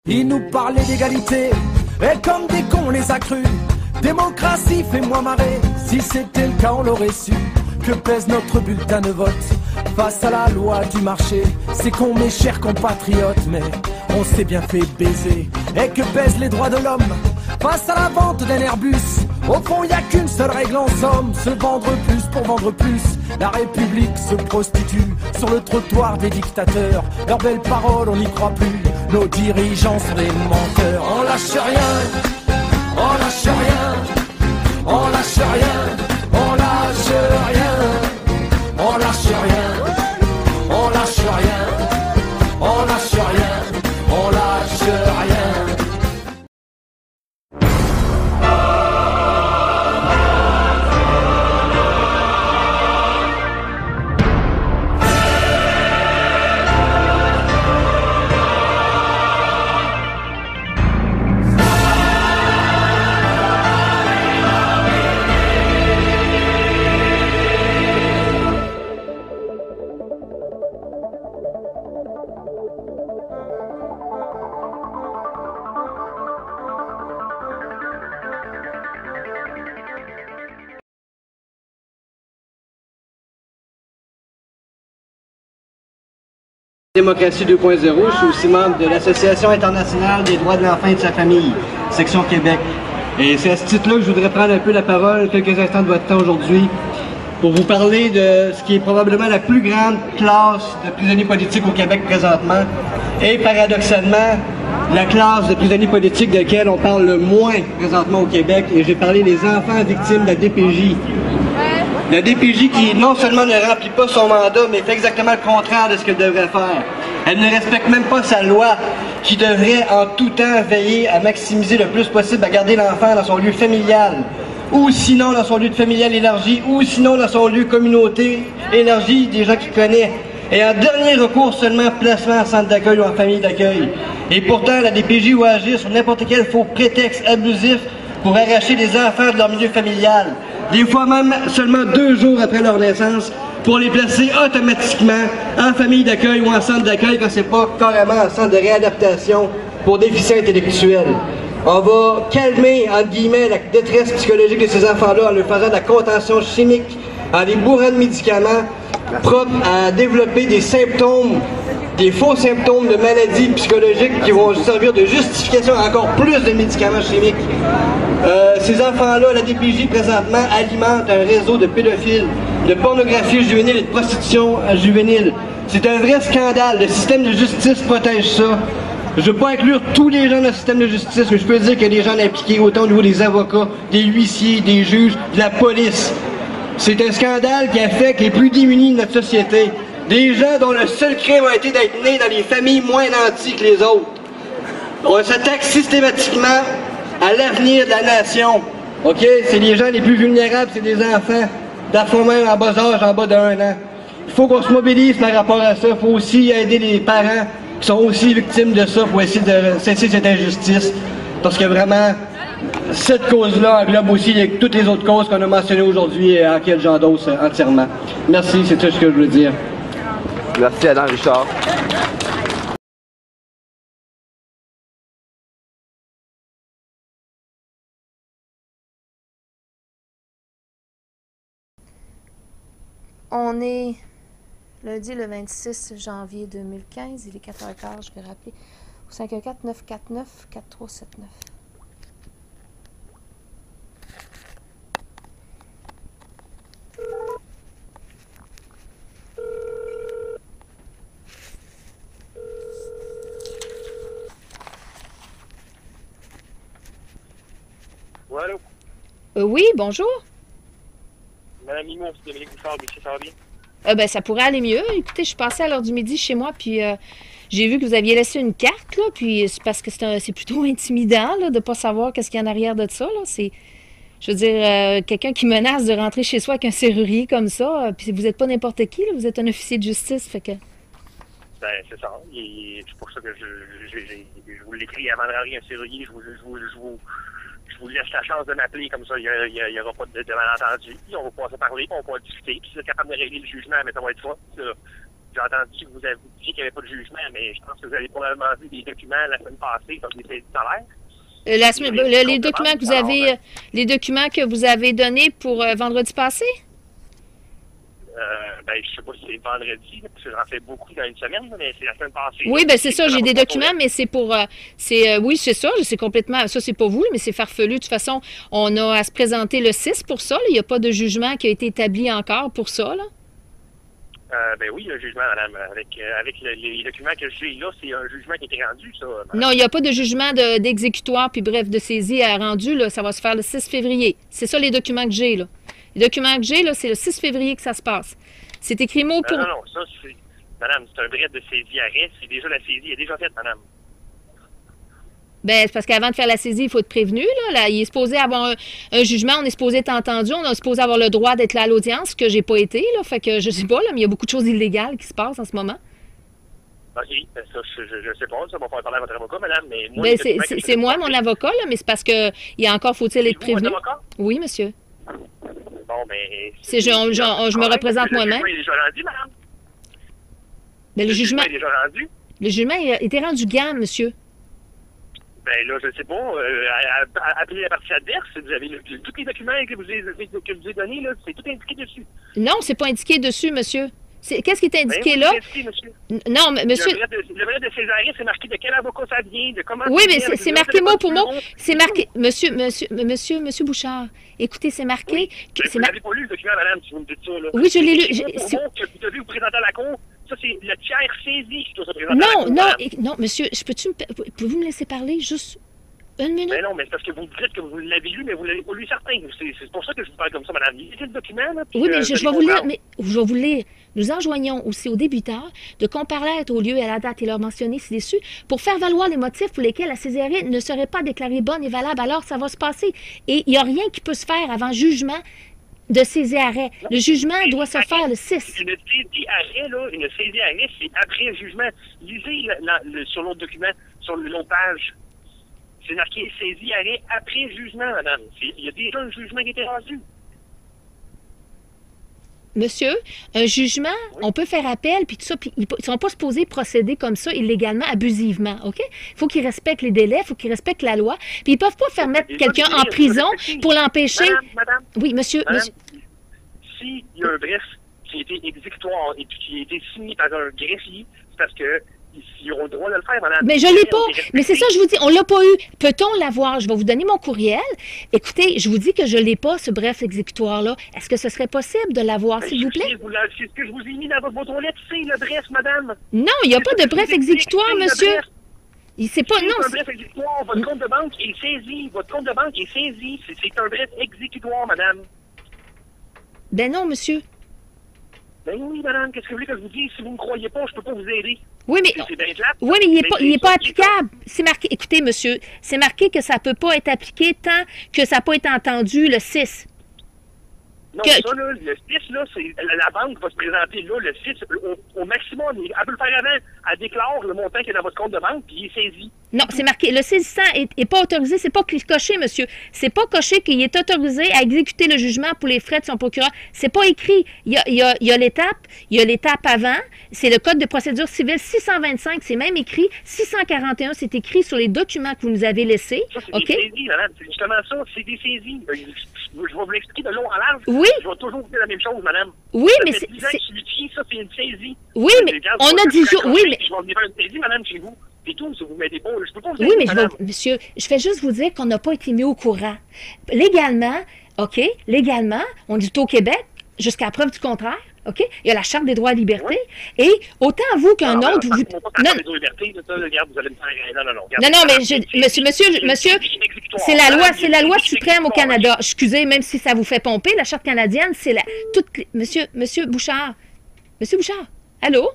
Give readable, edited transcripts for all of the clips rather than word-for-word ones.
Ils nous parlaient d'égalité, et comme des cons on les a crus. Démocratie, fais-moi marrer, si c'était le cas on l'aurait su. Que pèse notre bulletin de vote face à la loi du marché? C'est con mes chers compatriotes, mais on s'est bien fait baiser. Et que pèsent les droits de l'homme face à la vente d'un Airbus? Au fond y a qu'une seule règle en somme, se vendre plus pour vendre plus. La République se prostitue sur le trottoir des dictateurs. Leurs belles paroles on n'y croit plus, nos dirigeants sont des menteurs. On lâche rien, on lâche rien, on lâche rien, on lâche rien, on lâche rien, on lâche rien, on lâche rien, on lâche rien. Démocratie 2.0, je suis aussi membre de l'Association internationale des droits de l'enfant et de sa famille, section Québec. Et c'est à ce titre-là que je voudrais prendre un peu la parole, quelques instants de votre temps aujourd'hui, pour vous parler de ce qui est probablement la plus grande classe de prisonniers politiques au Québec présentement, et paradoxalement, la classe de prisonniers politiques de laquelle on parle le moins présentement au Québec, et j'ai parlé des enfants victimes de la DPJ. La DPJ qui non seulement ne remplit pas son mandat, mais fait exactement le contraire de ce qu'elle devrait faire. Elle ne respecte même pas sa loi, qui devrait en tout temps veiller à maximiser le plus possible à garder l'enfant dans son lieu familial, ou sinon dans son lieu de familial élargi, ou sinon dans son lieu communauté élargi des gens qu'il connaît. Et en dernier recours seulement placement en centre d'accueil ou en famille d'accueil. Et pourtant, la DPJ va agir sur n'importe quel faux prétexte abusif pour arracher les enfants de leur milieu familial. Des fois même seulement 2 jours après leur naissance, pour les placer automatiquement en famille d'accueil ou en centre d'accueil quand c'est pas carrément en centre de réadaptation pour déficients intellectuels. On va calmer, entre guillemets, la détresse psychologique de ces enfants-là en leur faisant de la contention chimique, en les bourrant de médicaments propres à développer des symptômes, des faux symptômes de maladies psychologiques qui vont servir de justification à encore plus de médicaments chimiques. Ces enfants-là, la DPJ présentement alimente un réseau de pédophiles, de pornographie juvénile et de prostitution juvénile. C'est un vrai scandale. Le système de justice protège ça. Je ne veux pas inclure tous les gens dans le système de justice, mais je peux dire qu'il y a des gens impliqués autant au niveau des avocats, des huissiers, des juges, de la police. C'est un scandale qui affecte les plus démunis de notre société. Des gens dont le seul crime a été d'être nés dans les familles moins nanties que les autres. On s'attaque systématiquement à l'avenir de la nation. OK? C'est les gens les plus vulnérables, c'est des enfants, parfois même en bas âge, en bas d'1 an. Il faut qu'on se mobilise par rapport à ça. Il faut aussi aider les parents qui sont aussi victimes de ça pour essayer de cesser cette injustice. Parce que vraiment, cette cause-là englobe aussi toutes les autres causes qu'on a mentionnées aujourd'hui et en quel j'endosse entièrement. Merci, c'est tout ce que je veux dire. Merci Adam Richard. On est lundi le 26 janvier 2015, il est 4h15, je vais rappeler au 514-949-4379. Ouais, allô? Oui, bonjour. Madame Mimon, c'est Dominique Bouchard, ça va bien? Ben, ça pourrait aller mieux. Écoutez, je suis passée à l'heure du midi chez moi, puis j'ai vu que vous aviez laissé une carte, là, puis c'est parce que c'est plutôt intimidant, là, de ne pas savoir qu'est-ce qu'il y a en arrière de ça, là. C'est, je veux dire, quelqu'un qui menace de rentrer chez soi avec un serrurier comme ça, puis vous n'êtes pas n'importe qui, là, vous êtes un officier de justice, fait que... Ben, c'est ça. C'est pour ça que je vous l'écris avant de rentrer un serrurier, je vous laisse la chance de m'appeler, comme ça, il n'y aura pas de malentendu. On va pouvoir se parler, on va pouvoir discuter, puis si vous êtes capable de régler le jugement, mais ça va être ça. j'ai entendu que vous avez dit qu'il n'y avait pas de jugement, mais je pense que vous avez probablement vu des documents la semaine passée comme des saisies de salaire. Les documents que vous avez donnés pour vendredi passé? Je sais pas si c'est vendredi, parce que j'en fais beaucoup dans une semaine, mais c'est la semaine passée. Oui, ben c'est ça, j'ai des documents, mais c'est pour... oui, c'est ça, c'est complètement... Ça, c'est pas vous, mais c'est farfelu. De toute façon, on a à se présenter le 6 pour ça. Là. Il n'y a pas de jugement qui a été établi encore pour ça, là. Oui, il y a un jugement, madame. Avec les documents que j'ai là, c'est un jugement qui a été rendu, ça. Madame. Non, il n'y a pas de jugement d'exécutoire, puis bref, de saisie à rendu, là. Ça va se faire le 6 février. C'est ça, les documents que j'ai, là. Les documents que j'ai, là, c'est le 6 février que ça se passe. C'est écrit mot pour... Non, ça, c'est... Madame, c'est un bref de saisie-arrêt. C'est déjà la saisie. Elle est déjà faite, madame. Ben, c'est parce qu'avant de faire la saisie, il faut être prévenu, là. Il est supposé avoir un jugement, on est supposé être entendu, on est supposé avoir le droit d'être là à l'audience, que j'ai pas été, là. Fait que je sais pas, là, mais il y a beaucoup de choses illégales qui se passent en ce moment. OK, ça, je sais pas, ça va faire parler à votre avocat, madame, mais moi... Ben, c'est moi, mon avocat, là, mais c'est parce que il y a encore, faut-il être prévenu. Oui, monsieur. Bon, mais... Je me représente moi-même. Le jugement est déjà rendu, madame. Ben, le jugement est déjà rendu. Le jugement a été rendu gamme, monsieur. Ben là, je sais pas. Appelez la partie adverse. Vous avez tous les documents que je vous ai donnés, là, c'est tout indiqué dessus. Non, c'est pas indiqué dessus, monsieur. Qu'est-ce qui est indiqué là? Non, mais monsieur... Le vrai de Césarien, c'est marqué de quel avocat ça vient, de comment... Oui, mais c'est marqué mot pour mot. C'est marqué... Monsieur Bouchard, écoutez, c'est marqué... Oui, vous n'avez pas lu le document, madame, si vous me dites ça, là. Oui, je l'ai lu. Que vous devez vous présenter à la cour, ça, c'est le tiers saisi qui doit se présenter à la cour. Non, monsieur, pouvez-vous me laisser parler juste une minute? Mais non, mais c'est parce que vous dites que vous l'avez lu, mais vous ne l'avez pas lu certain. C'est pour ça que je vous parle comme ça, madame. Lisez le document, là. Oui, mais je vais vous lire, je vais vous lire. Nous enjoignons aussi aux débutants de comparaître au lieu et à la date et leur mentionner si déçus pour faire valoir les motifs pour lesquels la saisie ne serait pas déclarée bonne et valable. Alors, ça va se passer. Et il n'y a rien qui peut se faire avant jugement de saisie-arrêt. Le jugement doit se faire le 6. Une saisie-arrêt, là, c'est après le jugement. Lisez sur l'autre document, sur l'autre page. C'est marqué saisie-arrêt après jugement, madame. Il y a déjà un jugement qui a été rendu. Monsieur, un jugement, on peut faire appel, puis tout ça, puis ils ne sont pas supposés procéder comme ça illégalement, abusivement, OK? Il faut qu'ils respectent les délais, il faut qu'ils respectent la loi, puis ils ne peuvent pas faire mettre quelqu'un en prison pour l'empêcher. Madame, oui, monsieur. S'il y a un bref qui a été exécutoire et puis qui a été signé par un greffier, c'est parce que ils auront le droit de le faire, madame. Mais je ne l'ai pas. Mais c'est ça, je vous dis, on ne l'a pas eu. Peut-on l'avoir? Je vais vous donner mon courriel. Écoutez, je vous dis que je ne l'ai pas, ce bref exécutoire-là. Est-ce que ce serait possible de l'avoir, s'il vous plaît? C'est ce que je vous ai mis dans votre toilette, c'est le bref, madame. Non, il n'y a pas de bref exécutoire, monsieur. C'est pas, non. C'est un bref exécutoire. Votre compte de banque est saisi. Votre compte de banque est saisi. C'est un bref exécutoire, madame. Ben non, monsieur. Ben oui, madame, qu'est-ce que vous voulez que je vous dise? Si vous ne me croyez pas, je ne peux pas vous aider. Oui, mais il n'est pas applicable. C'est marqué, écoutez, monsieur, c'est marqué que ça ne peut pas être appliqué tant que ça n'a pas été entendu le 6. Non, ça, là, le 6, là, c'est la banque va se présenter là, le 6, au maximum. Elle peut le faire avant. Elle déclare le montant qui est dans votre compte de banque, puis il est saisi. Non, c'est marqué. Le saisissant n'est pas autorisé. C'est pas coché, monsieur. C'est pas coché qu'il est autorisé à exécuter le jugement pour les frais de son procureur. C'est pas écrit. Il y a l'étape avant. C'est le Code de procédure civile 625. C'est même écrit. 641, c'est écrit sur les documents que vous nous avez laissés. Ça, c'est des saisies, madame. C'est justement ça. C'est des saisies. Je vais vous l'expliquer de long en large. Oui. Je vais toujours vous dire la même chose, madame. Oui, mais c'est... Ça, c'est une saisie. Oui, mais on a 10 jours. Oui, mais... Je vais venir faire une saisie, madame, chez vous. C'est tout, si vous ne m'aidez pas, je peux pas vous aider, oui, mais monsieur, je vais juste vous dire qu'on n'a pas été mis au courant. Légalement, OK, légalement, on dit au Québec, jusqu'à preuve du contraire, OK, il y a la Charte des droits et libertés, et autant vous qu'un autre... Non, monsieur, c'est la loi suprême au Canada. Excusez, même si ça vous fait pomper, la Charte canadienne, c'est la... Monsieur Bouchard, allô?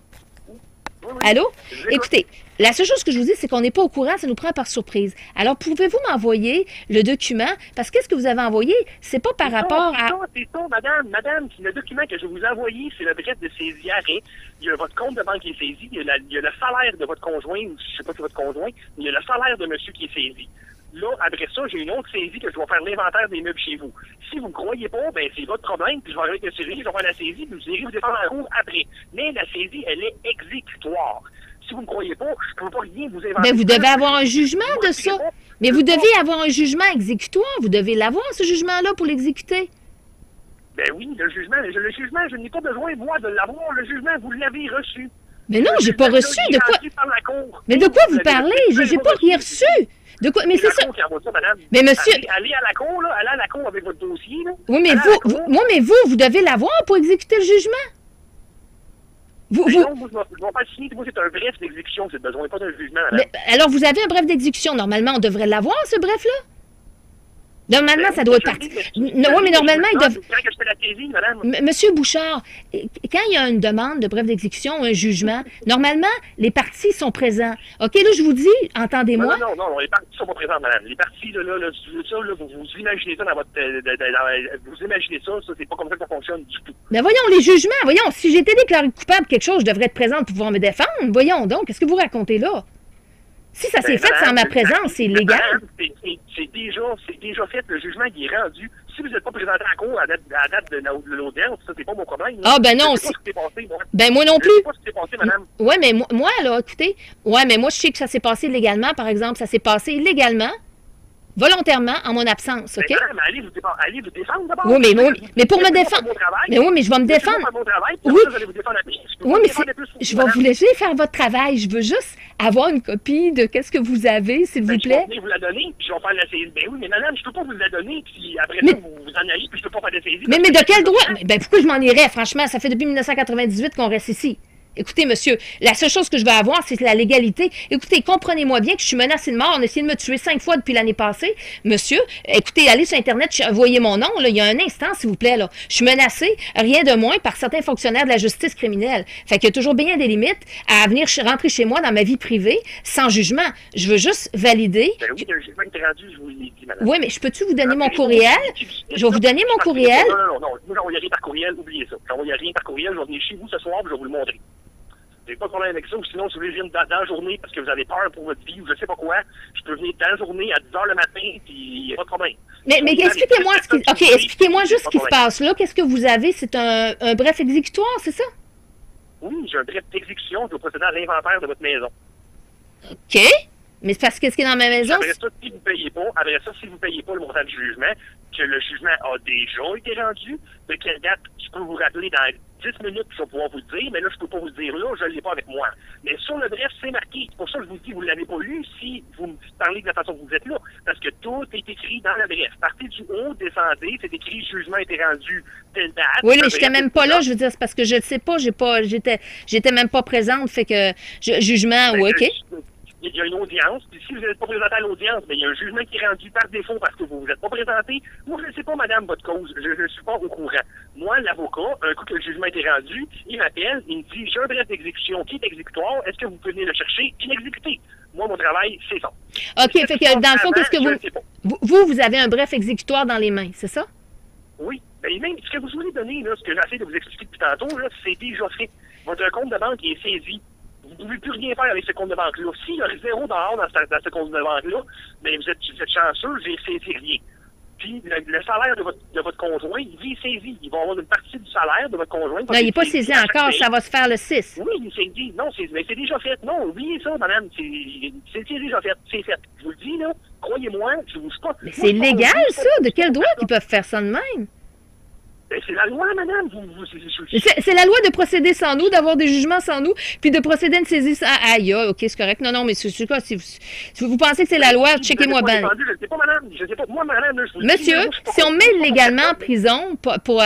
Allô? Écoutez, la seule chose que je vous dis, c'est qu'on n'est pas au courant, ça nous prend par surprise. Alors, pouvez-vous m'envoyer le document? Parce que qu'est-ce que vous avez envoyé? C'est pas par rapport à... C'est ça, madame. Le document que je vous ai envoyé, c'est le bref de saisie-arrêt. Il y a votre compte de banque qui est saisi. Il y a le salaire de votre conjoint, je ne sais pas si c'est votre conjoint, mais il y a le salaire de monsieur qui est saisi. Là, après ça, j'ai une autre saisie que je dois faire l'inventaire des meubles chez vous. Si vous ne croyez pas, ben c'est votre problème, puis je vais avec le CRI, je vais faire la saisie, puis vous irez vous défendre en cours après. Mais la saisie, elle est exécutoire. Si vous ne me croyez pas, je ne peux pas rien vous inventer. Ben, vous devez avoir un jugement de ça. Mais vous devez avoir un jugement exécutoire. Vous devez l'avoir, ce jugement-là, pour l'exécuter. Ben oui, le jugement, je n'ai pas besoin, moi, de l'avoir. Le jugement, vous l'avez reçu. Mais non, j'ai pas reçu. De quoi? Mais de quoi vous parlez? J'ai pas rien reçu. De quoi? Mais c'est ça. Mais monsieur. Allez à la cour, là. Allez à la cour avec votre dossier, là. Oui, mais vous devez l'avoir pour exécuter le jugement. Non, moi, je ne vais pas le signer. Moi, c'est un bref d'exécution. J'ai besoin pas d'un jugement, madame. Mais, alors, vous avez un bref d'exécution. Normalement, on devrait l'avoir, ce bref-là? Normalement, ça doit être parti. Oui, mais normalement, ils doivent. Monsieur Bouchard, quand il y a une demande de bref d'exécution ou un jugement, normalement, les parties sont présents. OK, là, je vous dis, entendez-moi. Non, les parties sont pas présentes, madame. Les parties, vous imaginez ça dans votre. Vous imaginez ça, c'est pas comme ça que ça fonctionne du tout. Mais voyons, les jugements, voyons, si j'étais déclaré coupable de quelque chose, je devrais être présente pour pouvoir me défendre. Voyons donc, qu'est-ce que vous racontez là? Si ça s'est fait sans ma présence, c'est illégal. C'est déjà fait. Le jugement qui est rendu. Si vous n'êtes pas présenté à la cour à date de l'audience, ça, c'est pas mon problème. Ah, ben non. Ben moi non plus. Je sais pas ce qui s'est passé, madame. Ouais, mais moi, là, écoutez. Ouais, mais moi, je sais que ça s'est passé illégalement, par exemple. Ça s'est passé illégalement, volontairement, en mon absence, OK? Madame, allez vous défendre d'abord. Oui, mais pour me défendre. Mais oui, mais je vais me défendre. Oui. Oui, mais je vais vous laisser faire votre travail. Je veux juste avoir une copie de qu'est-ce que vous avez, s'il vous plaît. Je vais vous la donner, puis je vais faire la saisie. Ben oui, mais madame, je peux pas vous la donner, puis après ça, vous en allez, puis je peux pas faire de saisie. Mais de quel droit? Ben pourquoi je m'en irais, franchement? Ça fait depuis 1998 qu'on reste ici. Écoutez, monsieur, la seule chose que je veux avoir, c'est la légalité. Écoutez, comprenez-moi bien que je suis menacée de mort. On a essayé de me tuer 5 fois depuis l'année passée. Monsieur, écoutez, allez sur Internet, voyez mon nom, là, il y a un instant, s'il vous plaît, là. Je suis menacée, rien de moins, par certains fonctionnaires de la justice criminelle. Fait qu'il y a toujours bien des limites à venir rentrer chez moi dans ma vie privée, sans jugement. Je veux juste valider. Ben oui, le jugement est rendu, je vous l'ai dit, madame. Oui, mais je peux-tu vous donner mon courriel? Je vais vous donner mon courriel. Non, moi, j'envoie rien par courriel, oubliez ça. J'envoie rien par courriel, je vais venir chez vous ce soir, je vais vous le montrer. J'ai pas de problème avec ça, ou sinon, si vous voulez venir dans la journée parce que vous avez peur pour votre vie, ou je sais pas quoi, je peux venir dans la journée à 10h le matin, puis il n'y a pas de problème. Mais expliquez-moi expliquez-moi juste ce qui se passe là. Qu'est-ce que vous avez? C'est un bref exécutoire, c'est ça? Oui, j'ai un bref d'exécution, je dois procéder à l'inventaire de votre maison. OK. Mais c'est parce que ce qui est dans ma maison. Après ça, si vous ne payez pas le montant du jugement, que le jugement a déjà été rendu, de quelle date, je peux vous rappeler dans 10 minutes, je vais pouvoir vous le dire, mais là, je ne peux pas vous le dire là, je ne l'ai pas avec moi. Mais sur le bref, c'est marqué. C'est pour ça que je vous dis, vous ne l'avez pas lu si vous me parlez de la façon que vous êtes là. Parce que tout est écrit dans le bref. Partez du haut, descendez, c'est écrit, jugement a été rendu telle date. Oui, mais je n'étais même pas là, je veux dire, c'est parce que je ne sais pas, j'étais même pas présente, fait que, jugement, oui, OK. Il y a une audience, puis si vous n'êtes pas présenté à l'audience, il y a un jugement qui est rendu par défaut parce que vous ne vous êtes pas présenté. Moi, je ne sais pas, madame, votre cause. Je ne suis pas au courant. Moi, l'avocat, un coup que le jugement a été rendu, il m'appelle, il me dit, j'ai un bref d'exécution qui est exécutoire, est-ce que vous pouvez venir le chercher et l'exécuter? Moi, mon travail, c'est ça. OK, fait que dans le fond, qu'est-ce que vous avez un bref exécutoire dans les mains, c'est ça? Oui. Ben, même ce que vous voulez donner, là, ce que j'essaie de vous expliquer depuis tantôt, là, c'est déjà fait. Votre compte de banque est saisi. Vous ne pouvez plus rien faire avec ce compte de banque-là. S'il y a 0 dehors dans ce compte de banque-là, bien, vous êtes chanceux, j'ai saisi rien. Puis, le salaire de votre conjoint, il est saisi. Il va avoir une partie du salaire de votre conjoint. Non, il n'est pas saisi encore, ça va se faire le 6. Oui, il s'est dit. Non, mais c'est déjà fait. Non, oubliez ça, madame. C'est déjà fait. C'est fait. Je vous le dis, là, croyez-moi, je vous dis pas. Mais c'est légal, ça? De quel droit qu'ils peuvent faire ça de même? C'est la loi, madame. C'est la loi de procéder sans nous, d'avoir des jugements sans nous, puis de procéder à une saisie sans... Aïe, OK, c'est correct. Non, mais c'est quoi? Si vous pensez que c'est la loi, checkez-moi bien. Je ne sais pas, madame. Je ne sais pas. Moi, madame, monsieur, si on met illégalement en prison, pour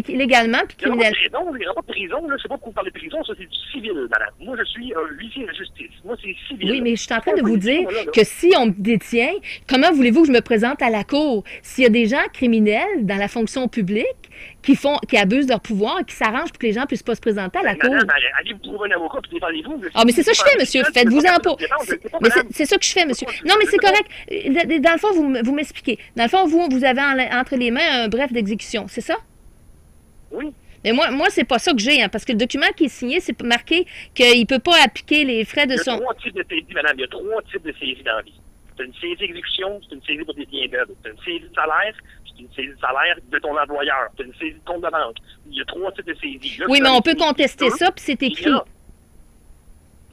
illégalement, puis criminel... Il n'y aura pas de prison. Je ne sais pas pourquoi vous parlez de prison. Ça, c'est du civil, madame. Moi, je suis un huissier de justice. Moi, c'est civil. Oui, mais je suis en train de vous dire que si on me détient, comment voulez-vous que je me présente à la cour? S'il y a des gens criminels dans la fonction publique qui abusent de leur pouvoir et qui s'arrangent pour que les gens ne puissent pas se présenter à la cour. Madame, allez vous trouver un avocat puis défendez-vous. Ah, mais c'est ça que je fais, monsieur. Faites-vous-en pas. Mais c'est ça que je fais, monsieur. Non, mais c'est correct. Dans le fond, vous m'expliquez. Dans le fond, vous avez entre les mains un bref d'exécution, c'est ça? Oui. Mais moi, c'est pas ça que j'ai, hein, parce que le document qui est signé, c'est marqué qu'il ne peut pas appliquer les frais de son... Il y a 3 types de saisie, madame. Il y a 3 types de saisie dans la vie. C'est une saisie d'exécution, c'est une saisie pour des biens meubles. C'est une saisie de salaire, c'est une saisie de salaire de ton employeur. C'est une saisie de compte de banque. Il y a 3 types de saisies. Là, Oui, mais on peut contester ça, puis c'est écrit.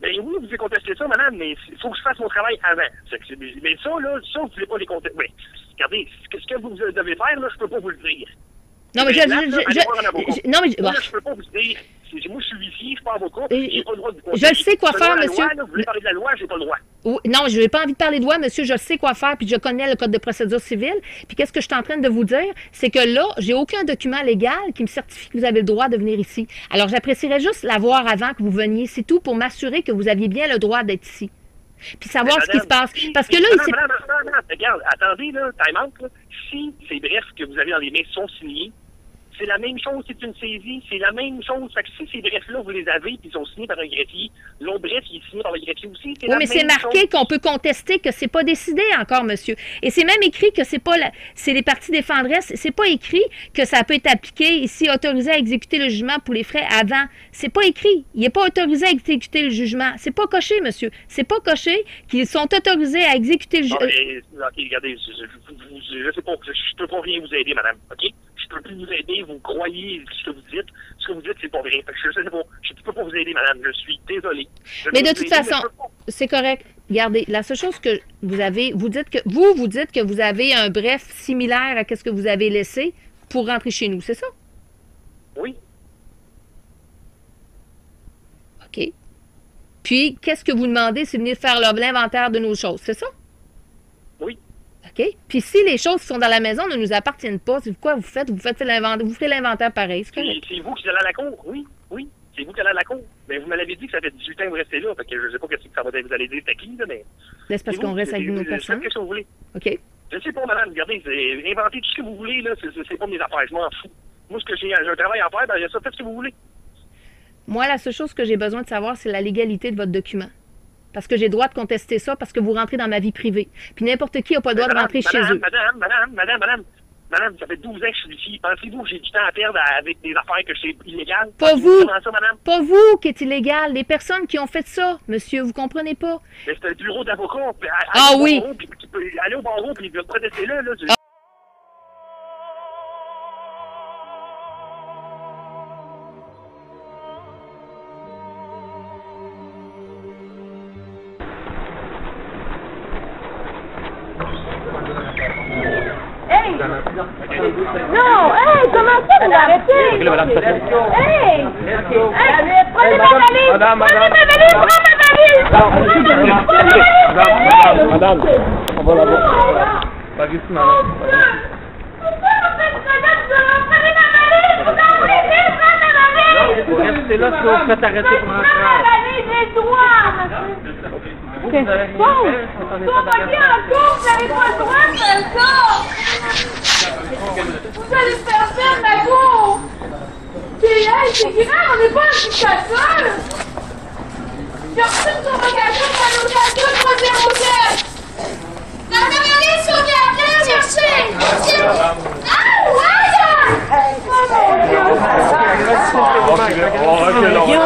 Ben oui, vous pouvez contester ça, madame, mais il faut que je fasse mon travail avant. Mais ça, là, ça, vous ne pouvez pas les contester. Oui. Regardez, ce que vous devez faire, là, je peux pas vous le dire. Non, mais non, mais bon. je peux pas vous dire. Moi, je suis ici, je suis pas avocat, j'ai pas le droit de vous je sais quoi faire, monsieur. Loi, là, vous voulez parler de la loi, j'ai pas le droit. Non, je n'ai pas envie de parler de loi, monsieur. Je sais quoi faire, puis je connais le code de procédure civile. Puis qu'est-ce que je suis en train de vous dire? C'est que là, j'ai aucun document légal qui me certifie que vous avez le droit de venir ici. Alors, j'apprécierais juste l'avoir avant que vous veniez. C'est tout pour m'assurer que vous aviez bien le droit d'être ici. Puis savoir ce qui se passe. Parce que là, regarde, attendez, là, time out, là. Si ces brefs que vous avez dans les mains sont signés, c'est la même chose, c'est une saisie, c'est la même chose. Fait que si ces brefs-là, vous les avez, puis ils sont signés par un greffier, l'autre bref, il est signé par le greffier aussi. Oui, mais c'est marqué qu'on peut contester que c'est pas décidé encore, monsieur. Et c'est même écrit que c'est pas c'est les parties défendresses. C'est pas écrit que ça peut être appliqué ici, autorisé à exécuter le jugement pour les frais avant. C'est pas écrit. Il n'est pas autorisé à exécuter le jugement. C'est pas coché, monsieur. C'est pas coché qu'ils sont autorisés à exécuter le jugement. OK, regardez, je sais pas, je peux pas rien vous aider, madame, OK? Je peux plus vous aider, vous croyez ce que vous dites. Ce que vous dites, c'est pas vrai. Fait que je peux pas vous aider, madame. Je suis désolé. Mais de toute façon, c'est correct. Regardez, la seule chose que vous avez, vous dites que vous avez un bref similaire à ce que vous avez laissé pour rentrer chez nous, c'est ça? Oui. OK. Puis, qu'est-ce que vous demandez, c'est de venir faire l'inventaire de nos choses, c'est ça? Oui. OK? Puis si les choses qui sont dans la maison ne nous appartiennent pas, c'est quoi vous faites? Vous ferez l'inventaire pareil, c'est correct. C'est vous qui allez à la cour, oui. C'est vous qui allez à la cour. Mais vous m'avez dit que ça fait 18 ans que vous restez là, fait que je sais pas ce que ça va vous allez dire, c'est qui, là, mais... C'est parce qu'on reste avec nos personnes. Qu'est-ce que vous voulez? OK. Je sais pas, madame, regardez, inventez tout ce que vous voulez, là, c'est pas mes affaires, je m'en fous. Moi, j'ai un travail à faire, ben, j'ai ça, faites ce que vous voulez. Moi, la seule chose que j'ai besoin de savoir, c'est la légalité de votre document. Parce que j'ai le droit de contester ça, parce que vous rentrez dans ma vie privée. Puis n'importe qui n'a pas le droit de rentrer chez eux. Madame, ça fait 12 ans que je suis ici. Pensez-vous que j'ai du temps à perdre avec des affaires que c'est illégal? Pas vous! Pas vous qui êtes illégal. Les personnes qui ont fait ça, monsieur, vous comprenez pas? Mais c'est un bureau d'avocat. Ah oui! Allez au barreau puis protester là. Non, hey, comment ça vous arrêtez? Hey! Prenez ma valise! Prenez ma valise! Madame, on va la voir. Pas ici, madame. Restez là si vous faites arrêter pour rentrer. Qu'est-ce que c'est? Vous n'avez pas le droit de faire ça! Vous allez faire faire ma cour! C'est grave, on n'est pas en dictature! J'ai reçu une convocation pour la location 307! La caméra sur viens chercher! Ah ouais! Oh mon Dieu!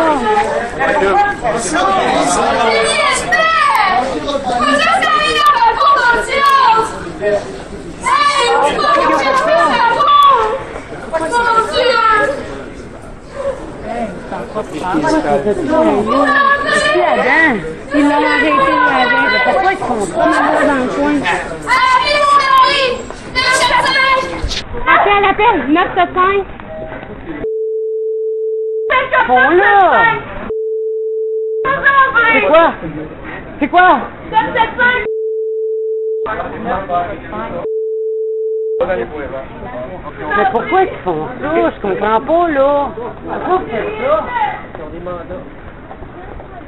Ils l'ont arrêté avec. Pourquoi ils font ça? Dans le coin. Appelle, 975. Bon là! C'est quoi? C'est quoi? 975! Mais pourquoi ils font ça? Je comprends pas, là. Pourquoi ils font ça?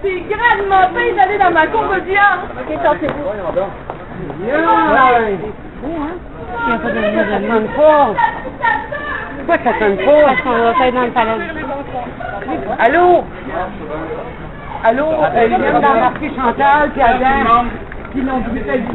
C'est grandement fait d'aller dans ma cour de viande. Ok, tentez-vous. Il n'y a pas de ça sonne pas. Pourquoi ça sonne pas? Parce qu'on va faire dans le palais. Allô? Allô? Ils viennent d'embarquer Chantal, puis Adam. Ils l'ont brutalisé.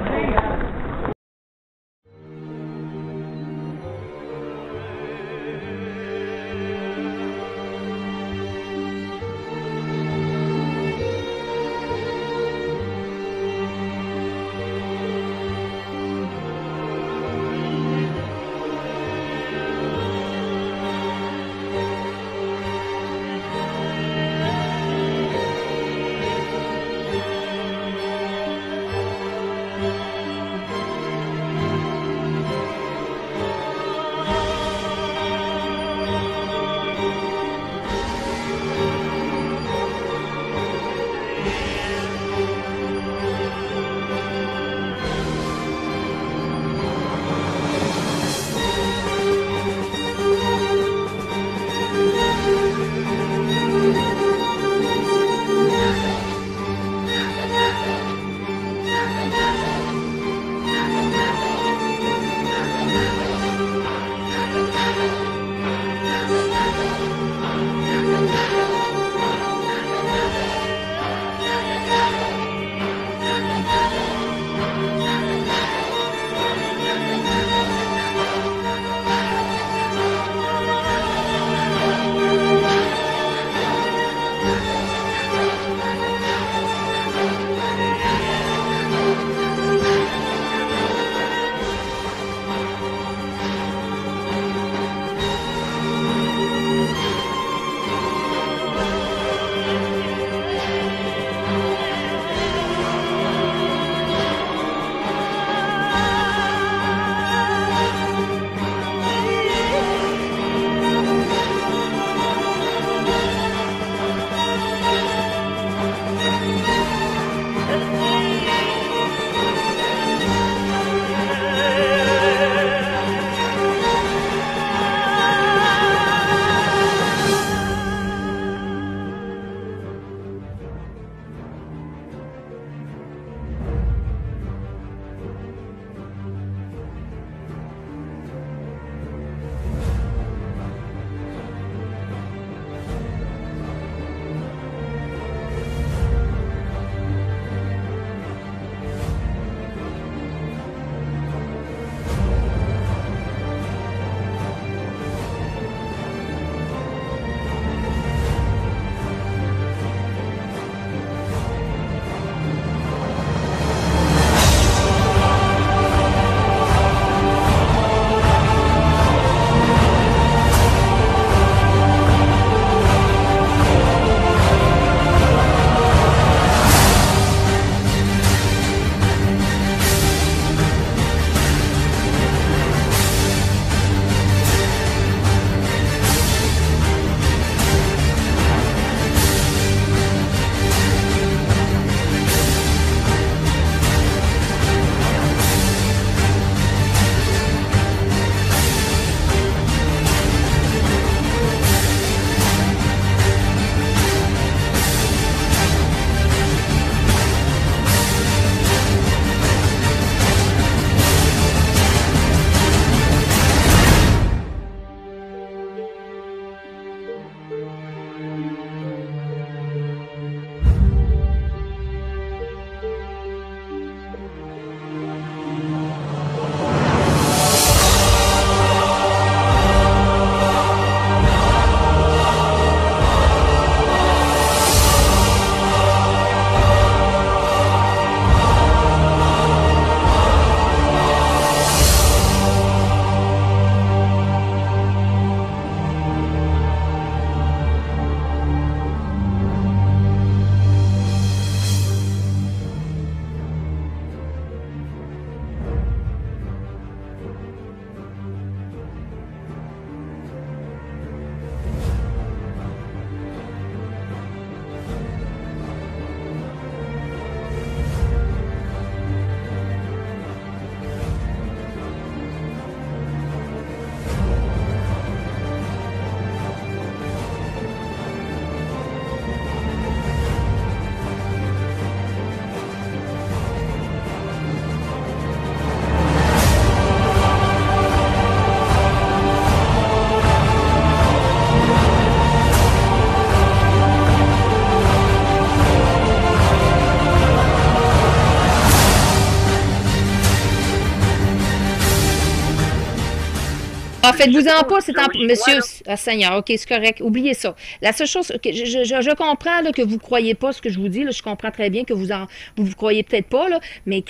Ah, faites-vous-en pas, c'est en... Monsieur, Seigneur, OK, c'est correct. Oubliez ça. La seule chose, OK, je comprends là, que vous ne croyez pas ce que je vous dis. Là, je comprends très bien que vous croyez peut-être pas, là, mais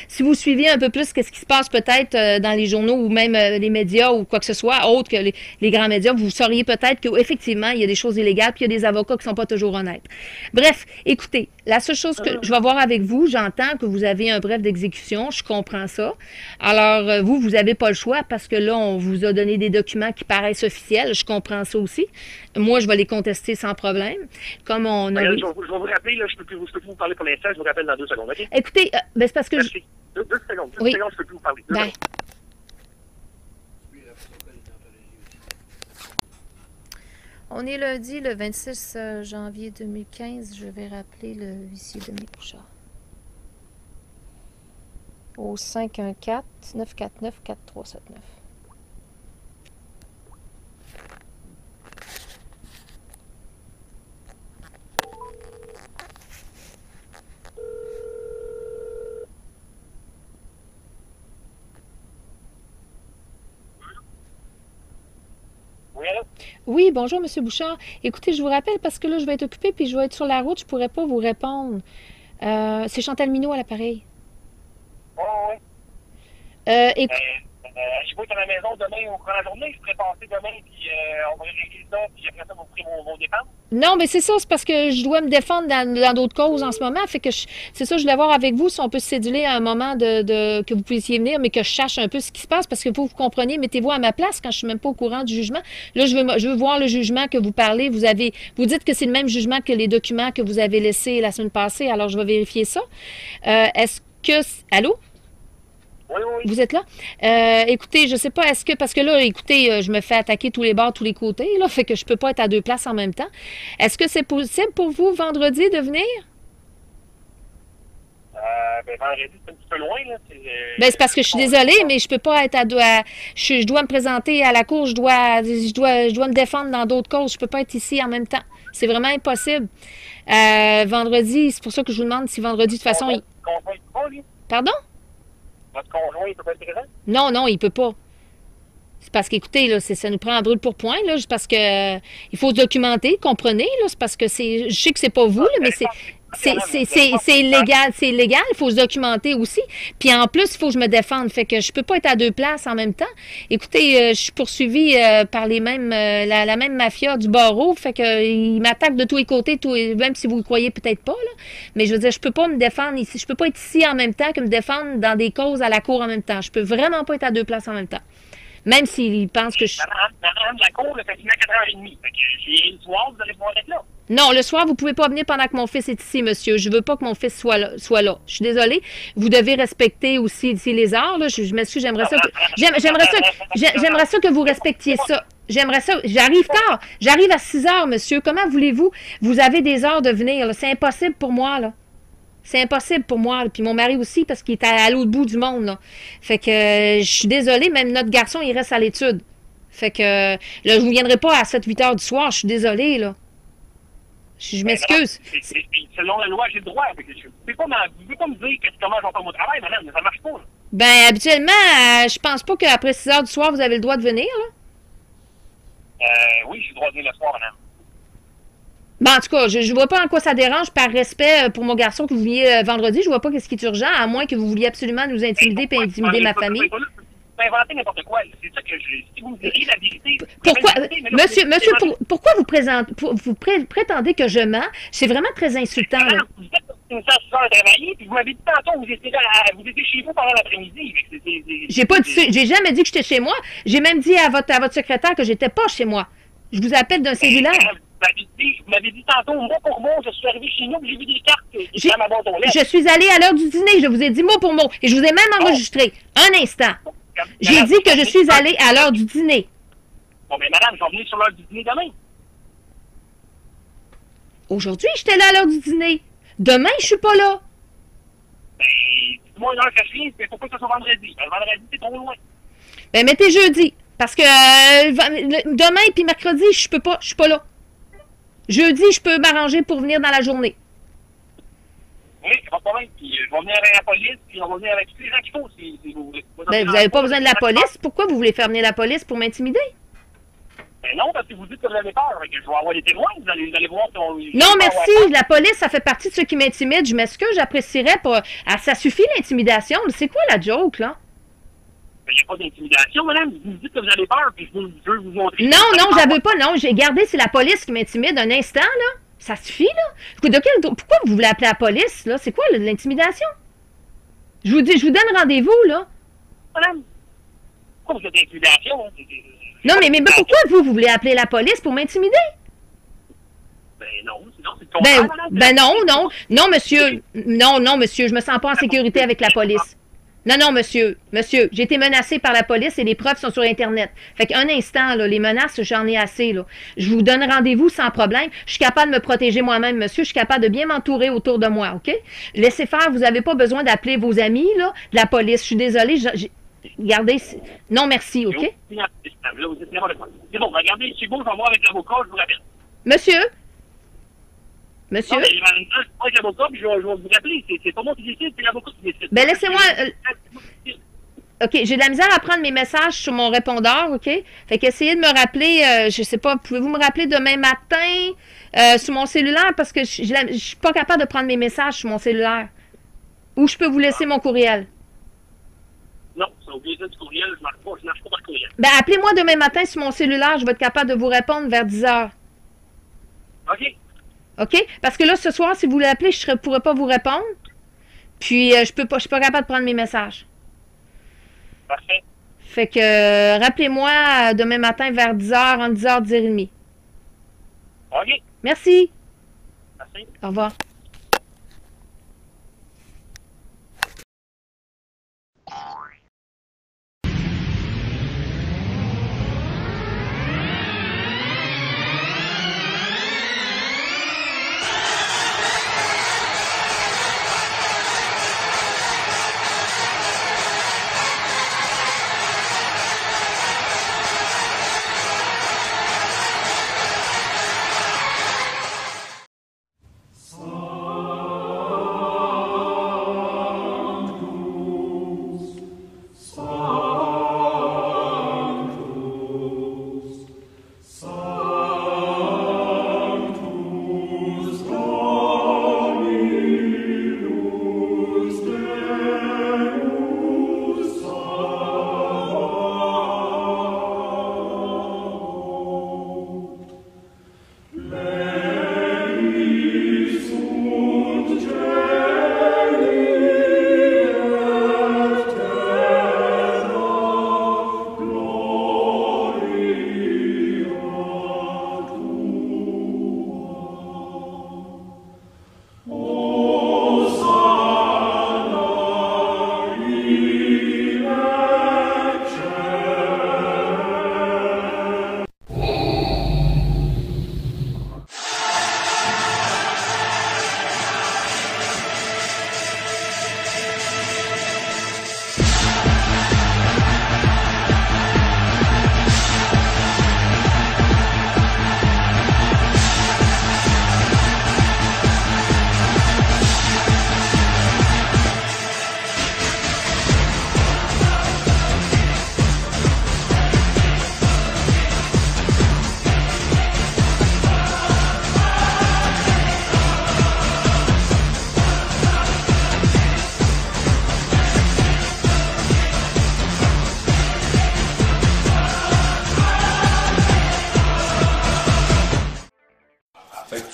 si vous suivez un peu plus ce qui se passe peut-être dans les journaux ou même les médias ou quoi que ce soit, autre que les grands médias, vous sauriez peut-être qu'effectivement, il y a des choses illégales puis il y a des avocats qui ne sont pas toujours honnêtes. Bref, écoutez, la seule chose que je vais voir avec vous, j'entends que vous avez un bref d'exécution, je comprends ça. Alors, vous n'avez pas le choix parce que là, on vous a donné des documents qui paraissent officiels, je comprends ça aussi. Moi, je vais les contester sans problème. Comme on a... Je vais vous rappeler, là, je ne peux plus vous parler pour l'instant, je vous rappelle dans 2 secondes, OK? Écoutez, ben c'est parce que... Merci. 2 secondes, oui. je ne peux plus vous parler. Ben. On est lundi, le 26 janvier 2015. Je vais rappeler le huissier Dominique Bouchard. Au 514-949-4379. Oui, bonjour, M. Bouchard. Écoutez, je vous rappelle parce que là, je vais être occupée puis je vais être sur la route, je ne pourrais pas vous répondre. C'est Chantal Minot à l'appareil. Oui. Je vais être à la maison demain au cours de la journée. Je pourrais passer demain, puis on va régler ça, puis après ça, vous ferez vos dépenses. Non, mais c'est ça, c'est parce que je dois me défendre dans d'autres causes en ce moment. Fait que c'est ça, je voulais voir avec vous si on peut se céduler à un moment que vous puissiez venir, mais que je sache un peu ce qui se passe, parce que vous comprenez, mettez-vous à ma place quand je suis même pas au courant du jugement. Là, je veux voir le jugement que vous parlez. Vous dites que c'est le même jugement que les documents que vous avez laissés la semaine passée, alors je vais vérifier ça. Est-ce que... Allô? Oui. Vous êtes là? Écoutez, je sais pas, parce que là, écoutez, je me fais attaquer tous les bords, tous les côtés, là, fait que je peux pas être à 2 places en même temps. Est-ce que c'est possible pour vous, vendredi, de venir? Vendredi, c'est un petit peu loin, là. C'est parce que je suis désolée, mais je peux pas être je dois me présenter à la cour, je dois me défendre dans d'autres causes, je peux pas être ici en même temps. C'est vraiment impossible. Vendredi, c'est pour ça que je vous demande si vendredi, de toute façon... Pardon? Votre conjoint, il ne peut pas être présent? Non, il ne peut pas. C'est parce qu'écoutez, là, ça nous prend en brûle pour point, là, parce que il faut se documenter, comprenez, là, c'est parce que je sais que c'est pas vous, là, mais c'est illégal, il faut se documenter aussi. Puis en plus, il faut que je me défende, fait que je peux pas être à 2 places en même temps. Écoutez, je suis poursuivie par la même mafia du barreau, fait que ils m'attaquent de tous les côtés, même si vous le croyez peut-être pas, là. Mais je veux dire, je peux pas me défendre ici, je peux pas être ici en même temps que me défendre dans des causes à la cour en même temps. Je peux vraiment pas être à 2 places en même temps. Même s'ils pensent que je... Madame, la cour, ça finit à 4h30. Fait que le soir, vous allez pouvoir être là. Non, le soir, vous ne pouvez pas venir pendant que mon fils est ici, monsieur. Je ne veux pas que mon fils soit là. Je suis désolée. Vous devez respecter aussi ici les heures. Là. Je m'excuse, j'aimerais ça que vous respectiez ça. J'aimerais ça. J'arrive tard. J'arrive à 6 heures, monsieur. Comment voulez-vous? Vous avez des heures de venir. C'est impossible pour moi, là. C'est impossible pour moi. Puis mon mari aussi, parce qu'il est à l'autre bout du monde, là. Fait que je suis désolée, même notre garçon, il reste à l'étude. Fait que là, je ne viendrai pas à 7-8 heures du soir. Je suis désolée, là. Je m'excuse. Selon la loi, j'ai le droit. Vous ne pouvez pas me dire comment je vais faire mon travail, madame. Ça ne marche pas, là. Habituellement, je pense pas qu'après 6 heures du soir, vous avez le droit de venir, là. Oui, j'ai le droit de venir le soir, madame. En tout cas, je ne vois pas en quoi ça dérange par respect pour mon garçon que vous veniez vendredi. Je vois pas ce qui est urgent, à moins que vous vouliez absolument nous intimider et intimider ma famille. Vous inventez n'importe quoi. C'est ça que si vous me diriez la vérité... Pourquoi, monsieur, pourquoi vous prétendez que je mens? C'est vraiment très insultant, là. Vous êtes une heure à travailler, puis vous m'avez dit tantôt que vous étiez chez vous pendant l'après-midi. J'ai jamais dit que j'étais chez moi. J'ai même dit à votre secrétaire que j'étais pas chez moi. Je vous appelle d'un cellulaire. Vous m'avez dit tantôt, mot pour mot, je suis arrivé chez nous, j'ai vu des cartes dans ma boîte aux lettres. Je suis allée à l'heure du dîner, je vous ai dit mot pour mot. Et je vous ai même enregistré. Un instant. J'ai dit que je suis allée à l'heure du dîner. Bon, mais madame, je vais venir sur l'heure du dîner demain. Aujourd'hui, j'étais là à l'heure du dîner. Demain, je suis pas là. Dites-moi une heure que je viens, c'est pourquoi que ce soit vendredi. Le vendredi, c'est trop loin. Mettez jeudi. Parce que demain et mercredi, je suis pas là. Jeudi, je peux m'arranger pour venir dans la journée. Oui, votre pas bien. Puis je vais venir avec la police, puis on va venir avec tous les gens qu'il faut, si vous voulez. Ben, vous n'avez pas besoin de la police. Pourquoi vous voulez faire venir la police pour m'intimider? Ben non, parce que vous dites que vous avez peur. Je vais avoir des témoins, vous allez voir si on... Non, merci. La police, ça fait partie de ceux qui m'intimident. Je m'excuse, j'apprécierais pas. Ah, ça suffit l'intimidation. C'est quoi la joke, là? Il n'y a pas d'intimidation, madame. Vous dites que vous avez peur, puis je veux vous montrer... Non, j'avais pas, non. J'ai gardé, c'est la police qui m'intimide un instant, là. Ça suffit, là. Pourquoi vous voulez appeler la police, là? C'est quoi, l'intimidation? Je vous donne rendez-vous, là. Madame, pourquoi vous êtes d'intimidation? Non, mais pourquoi vous voulez appeler la police pour m'intimider? Ben non, sinon c'est le contraire, madame. Non, monsieur. Non, monsieur, je me sens pas en sécurité avec la police. Non, monsieur, j'ai été menacée par la police et les preuves sont sur Internet. Fait qu'un instant, là, les menaces, j'en ai assez, là. Je vous donne rendez-vous sans problème. Je suis capable de me protéger moi-même, monsieur. Je suis capable de bien m'entourer autour de moi, OK? Laissez faire, vous n'avez pas besoin d'appeler vos amis, là, de la police. Je suis désolée, regardez, non, merci, OK? C'est bon, regardez, c'est bon, je vais voir avec l'avocat, je vous rappelle. Monsieur? Non, mais je vais avec l'avocat, puis je vais vous rappeler. C'est pas moi qui décide, c'est l'avocat qui décide. Ben, laissez-moi... OK, j'ai de la misère à prendre mes messages sur mon répondeur, OK? Fait qu'essayez de me rappeler, je sais pas, pouvez-vous me rappeler demain matin sur mon cellulaire? Parce que je suis pas capable de prendre mes messages sur mon cellulaire. Ou je peux vous laisser mon courriel? Non, c'est oublié ça du courriel, je marche pas par courriel. Ben, appelez-moi demain matin sur mon cellulaire, je vais être capable de vous répondre vers 10 heures. OK. OK? Parce que là, ce soir, si vous l'appelez, je ne pourrais pas vous répondre. Puis, je suis pas capable de prendre mes messages. Parfait. Fait que, rappelez-moi demain matin vers 10h, entre 10h et 10h30. OK. Merci. Merci. Au revoir.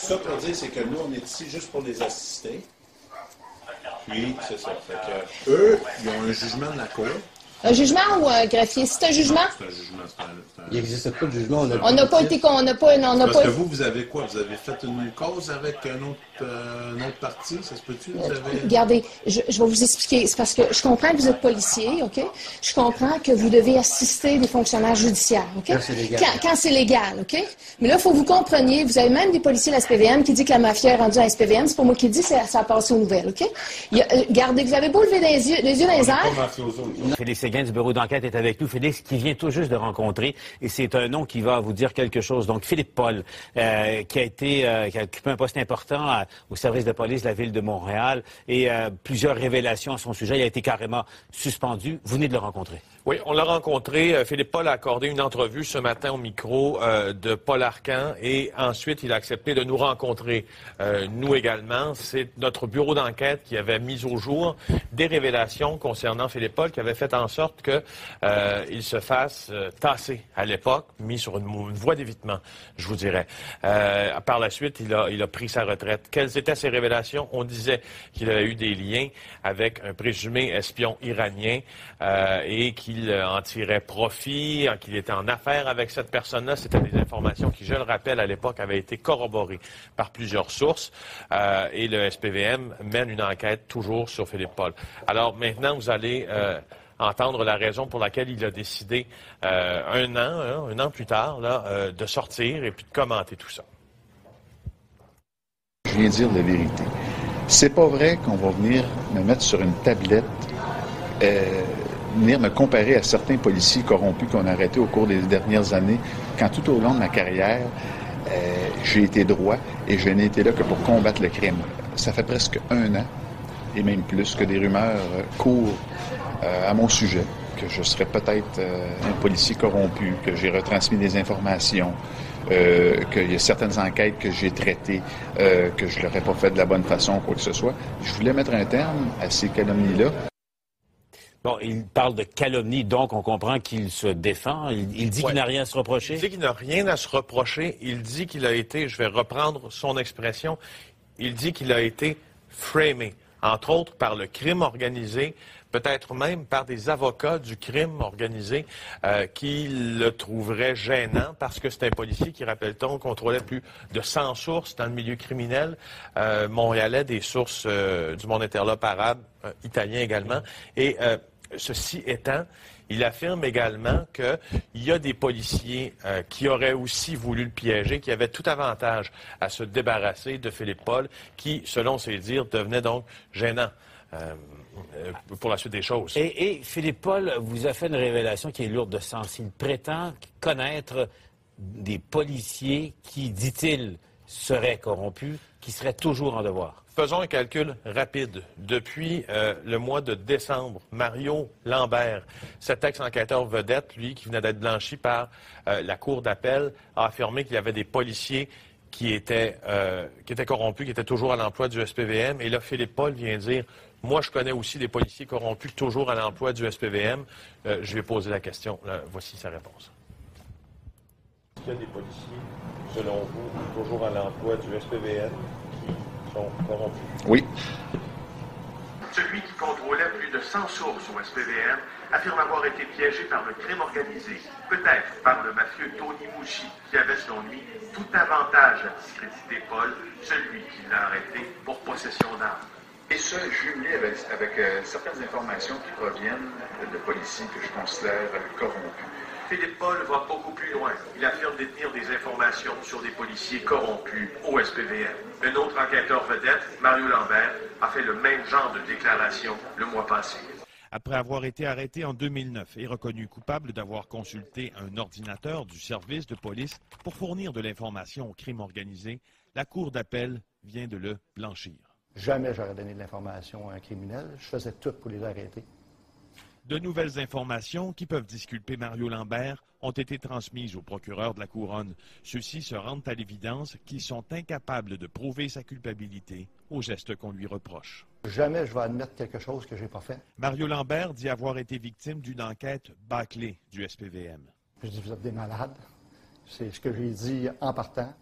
ça pour dire, c'est que nous, on est ici juste pour les assister. Puis, c'est ça. Fait que, eux, ils ont un jugement de la cour. Un jugement ou un greffier? C'est un jugement? C'est un jugement. Il n'existe pas de jugement. On n'a pas été... Parce que vous avez quoi? Vous avez fait une cause avec un autre parti? Ça se peut-tu? Regardez, je vais vous expliquer. C'est parce que je comprends que vous êtes policier, OK? Je comprends que vous devez assister des fonctionnaires judiciaires, OK? Quand c'est légal. Quand c'est légal, OK? Mais là, il faut que vous compreniez, vous avez même des policiers de la SPVM qui disent que la mafia est rendue à la SPVM. C'est pas moi qui le dis, ça a passé aux nouvelles, OK? Regardez, vous avez beau lever les yeux dans les airs. C'est les Séguin du bureau d'enquête est avec nous. Félix, qui vient tout juste de rencontrer, et c'est un nom qui va vous dire quelque chose. Donc, Philippe Paul, qui a occupé un poste important au service de police de la Ville de Montréal, et plusieurs révélations à son sujet. Il a été carrément suspendu. Vous venez de le rencontrer. Oui, on l'a rencontré. Philippe Paul a accordé une entrevue ce matin au micro de Paul Arcan et ensuite il a accepté de nous rencontrer, nous également. C'est notre bureau d'enquête qui avait mis au jour des révélations concernant Philippe Paul qui avait fait en sorte qu'il se fasse tasser à l'époque, mis sur une voie d'évitement, je vous dirais. Par la suite, il a pris sa retraite. Quelles étaient ces révélations? On disait qu'il avait eu des liens avec un présumé espion iranien et qu'il en tirait profit, qu'il était en affaires avec cette personne-là. C'était des informations qui, je le rappelle, à l'époque, avaient été corroborées par plusieurs sources. Et le SPVM mène une enquête toujours sur Philippe Paul. Alors maintenant, vous allez entendre la raison pour laquelle il a décidé, un an plus tard, là, de sortir et puis de commenter tout ça. Je viens dire la vérité. C'est pas vrai qu'on va venir me mettre sur une tablette venir me comparer à certains policiers corrompus qu'on a arrêtés au cours des dernières années, quand tout au long de ma carrière, j'ai été droit et je n'ai été là que pour combattre le crime. Ça fait presque 1 an, et même plus, que des rumeurs courent à mon sujet, que je serais peut-être un policier corrompu, que j'ai retransmis des informations, qu'il y a certaines enquêtes que j'ai traitées, que je ne l'aurais pas fait de la bonne façon, quoi que ce soit. Je voulais mettre un terme à ces calomnies-là. Bon, il parle de calomnie, donc on comprend qu'il se défend. Il dit qu'il n'a rien à se reprocher. Il dit qu'il n'a rien à se reprocher. Il dit qu'il a été, je vais reprendre son expression, il dit qu'il a été framé, entre autres par le crime organisé, peut-être même par des avocats du crime organisé qui le trouveraient gênant parce que c'est un policier qui, rappelle-t-on, contrôlait plus de 100 sources dans le milieu criminel montréalais, des sources du monde interlope arabe, italien également. Et ceci étant, il affirme également qu'il y a des policiers qui auraient aussi voulu le piéger, qui avaient tout avantage à se débarrasser de Philippe Paul, qui, selon ses dires, devenait donc gênant. Pour la suite des choses. Et Philippe Paul vous a fait une révélation qui est lourde de sens. Il prétend connaître des policiers qui, dit-il, seraient corrompus, qui seraient toujours en devoir. Faisons un calcul rapide. Depuis le mois de décembre, Mario Lambert, cet ex-enquêteur vedette, lui, qui venait d'être blanchi par la Cour d'appel, a affirmé qu'il y avait des policiers qui étaient corrompus, qui étaient toujours à l'emploi du SPVM. Et là, Philippe Paul vient dire, moi, je connais aussi des policiers corrompus toujours à l'emploi du SPVM. Je vais poser la question. Là, voici sa réponse. Est-ce qu'il y a des policiers, selon vous, toujours à l'emploi du SPVM qui sont corrompus? Oui. Celui qui contrôlait plus de 100 sources au SPVM affirme avoir été piégé par le crime organisé, peut-être par le mafieux Tony Mouchi, qui avait, selon lui, tout avantage à discréditer Paul, celui qui l'a arrêté pour possession d'armes. Et ça, jumelé avec certaines informations qui proviennent de policiers que je considère corrompus. Philippe Paul va beaucoup plus loin. Il affirme détenir des informations sur des policiers corrompus au SPVM. Un autre enquêteur vedette, Mario Lambert, a fait le même genre de déclaration le mois passé. Après avoir été arrêté en 2009 et reconnu coupable d'avoir consulté un ordinateur du service de police pour fournir de l'information au crime organisé, la Cour d'appel vient de le blanchir. Jamais j'aurais donné de l'information à un criminel. Je faisais tout pour les arrêter. De nouvelles informations qui peuvent disculper Mario Lambert ont été transmises au procureur de la Couronne. Ceux-ci se rendent à l'évidence qu'ils sont incapables de prouver sa culpabilité au geste qu'on lui reproche. Jamais je vais admettre quelque chose que je n'ai pas fait. Mario Lambert dit avoir été victime d'une enquête bâclée du SPVM. Je dis, vous êtes des malades. C'est ce que j'ai dit en partant.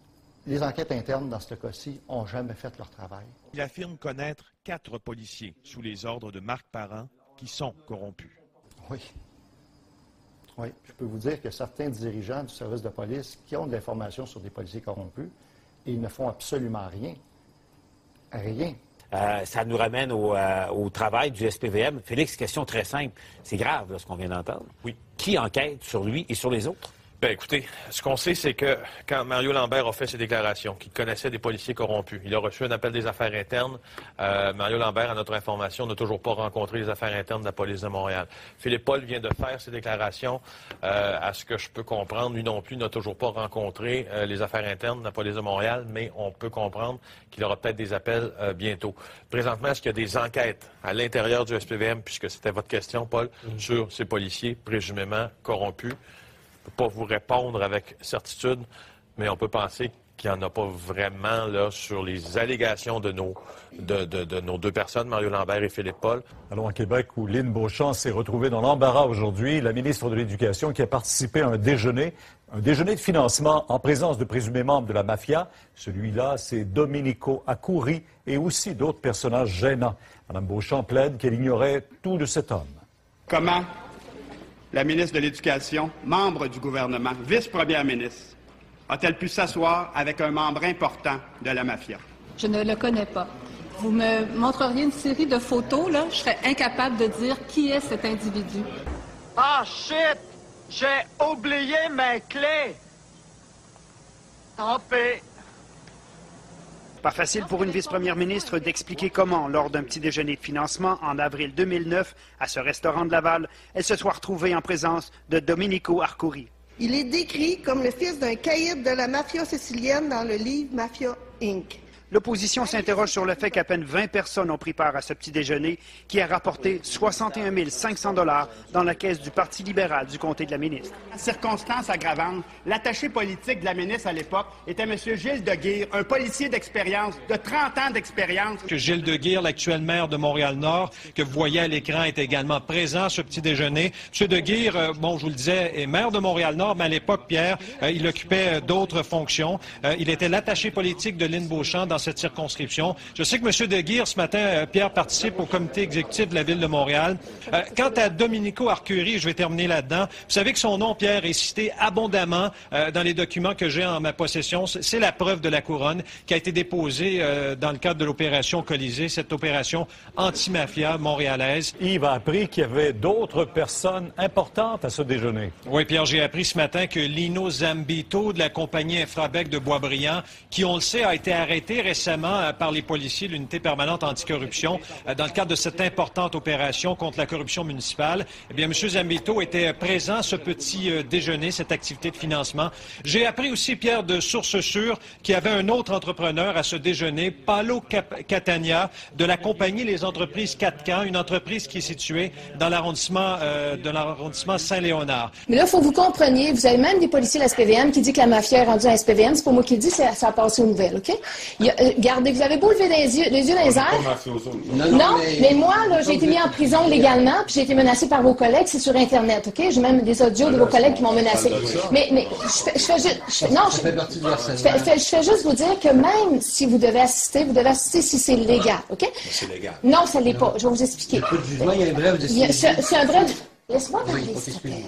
Les enquêtes internes, dans ce cas-ci, n'ont jamais fait leur travail. Il affirme connaître 4 policiers sous les ordres de Marc Parent qui sont corrompus. Oui. Oui, je peux vous dire que certains dirigeants du service de police qui ont de l'information sur des policiers corrompus, ils ne font absolument rien. Rien. Ça nous ramène au travail du SPVM. Félix, question très simple. C'est grave, là, ce qu'on vient d'entendre. Oui. Qui enquête sur lui et sur les autres? Bien, écoutez, ce qu'on sait, c'est que quand Mario Lambert a fait ses déclarations, qu'il connaissait des policiers corrompus, il a reçu un appel des affaires internes. Mario Lambert, à notre information, n'a toujours pas rencontré les affaires internes de la police de Montréal. Philippe Paul vient de faire ses déclarations. À ce que je peux comprendre, lui non plus n'a toujours pas rencontré les affaires internes de la police de Montréal, mais on peut comprendre qu'il aura peut-être des appels bientôt. Présentement, est-ce qu'il y a des enquêtes à l'intérieur du SPVM, puisque c'était votre question, Paul, sur ces policiers présumément corrompus? Pas vous répondre avec certitude, mais on peut penser qu'il n'y en a pas vraiment là sur les allégations de nos deux personnes, Mario Lambert et Philippe Paul. Allons à Québec où Lynn Beauchamp s'est retrouvée dans l'embarras aujourd'hui. La ministre de l'Éducation qui a participé à un déjeuner de financement en présence de présumés membres de la mafia. Celui-là, c'est Domenico Arcuri et aussi d'autres personnages gênants. Mme Beauchamp plaide qu'elle ignorait tout de cet homme. Comment la ministre de l'Éducation, membre du gouvernement, vice-première ministre, a-t-elle pu s'asseoir avec un membre important de la mafia? Je ne le connais pas. Vous me montreriez une série de photos, là, je serais incapable de dire qui est cet individu. Ah, shit! J'ai oublié mes clés! Tant pis. Pas facile pour une vice-première ministre d'expliquer comment, lors d'un petit déjeuner de financement en avril 2009, à ce restaurant de Laval, elle se soit retrouvée en présence de Domenico Arcuri. Il est décrit comme le fils d'un caïd de la mafia sicilienne dans le livre Mafia Inc. L'opposition s'interroge sur le fait qu'à peine 20 personnes ont pris part à ce petit déjeuner qui a rapporté 61 500 $ dans la caisse du Parti libéral du comté de la ministre. Circonstance aggravante, l'attaché politique de la ministre à l'époque était M. Gilles Deguire, un policier d'expérience, de 30 ans d'expérience. Gilles Deguire, l'actuel maire de Montréal-Nord, que vous voyez à l'écran, est également présent à ce petit déjeuner. M. Deguire, bon, je vous le disais, est maire de Montréal-Nord, mais à l'époque, Pierre, il occupait d'autres fonctions. Il était l'attaché politique de Lynn Beauchamp dans cette circonscription. Je sais que M. Deguire, ce matin, Pierre, participe au comité exécutif de la Ville de Montréal. Quant à Domenico Arcuri, je vais terminer là-dedans. Vous savez que son nom, Pierre, est cité abondamment dans les documents que j'ai en ma possession. C'est la preuve de la couronne qui a été déposée dans le cadre de l'opération Colisée, cette opération anti-mafia montréalaise. Yves a appris qu'il y avait d'autres personnes importantes à ce déjeuner. Oui, Pierre, j'ai appris ce matin que Lino Zambito de la compagnie Infrabec de Boisbriand, qui, on le sait, a été arrêté récemment par les policiers de l'unité permanente anticorruption dans le cadre de cette importante opération contre la corruption municipale. Eh bien, M. Zambito était présent à ce petit déjeuner, cette activité de financement. J'ai appris aussi, Pierre, de sources sûres, qu'il y avait un autre entrepreneur à ce déjeuner, Paolo Catania, de la compagnie Les Entreprises 4Camps, une entreprise qui est située dans l'arrondissement Saint-Léonard. Mais là, il faut que vous compreniez, vous avez même des policiers de la SPVM qui disent que la mafia est rendue à la SPVM. C'est pas moi qui le dis, ça a passé aux nouvelles, OK? Regardez, vous avez beau lever les yeux dans les airs. Non, mais moi, là, j'ai été mis en prison illégalement, puis j'ai été menacé par vos collègues, c'est sur Internet, OK? J'ai même des audios de vos collègues qui m'ont menacé. Mais je fais juste vous dire que même si vous devez assister si c'est légal, OK? C'est légal. Non, ça ne l'est pas. Je vais vous expliquer. Il n'y a pas de jugement, il y a un bref de C'est un bref... Laisse-moi parler, s'il te plaît.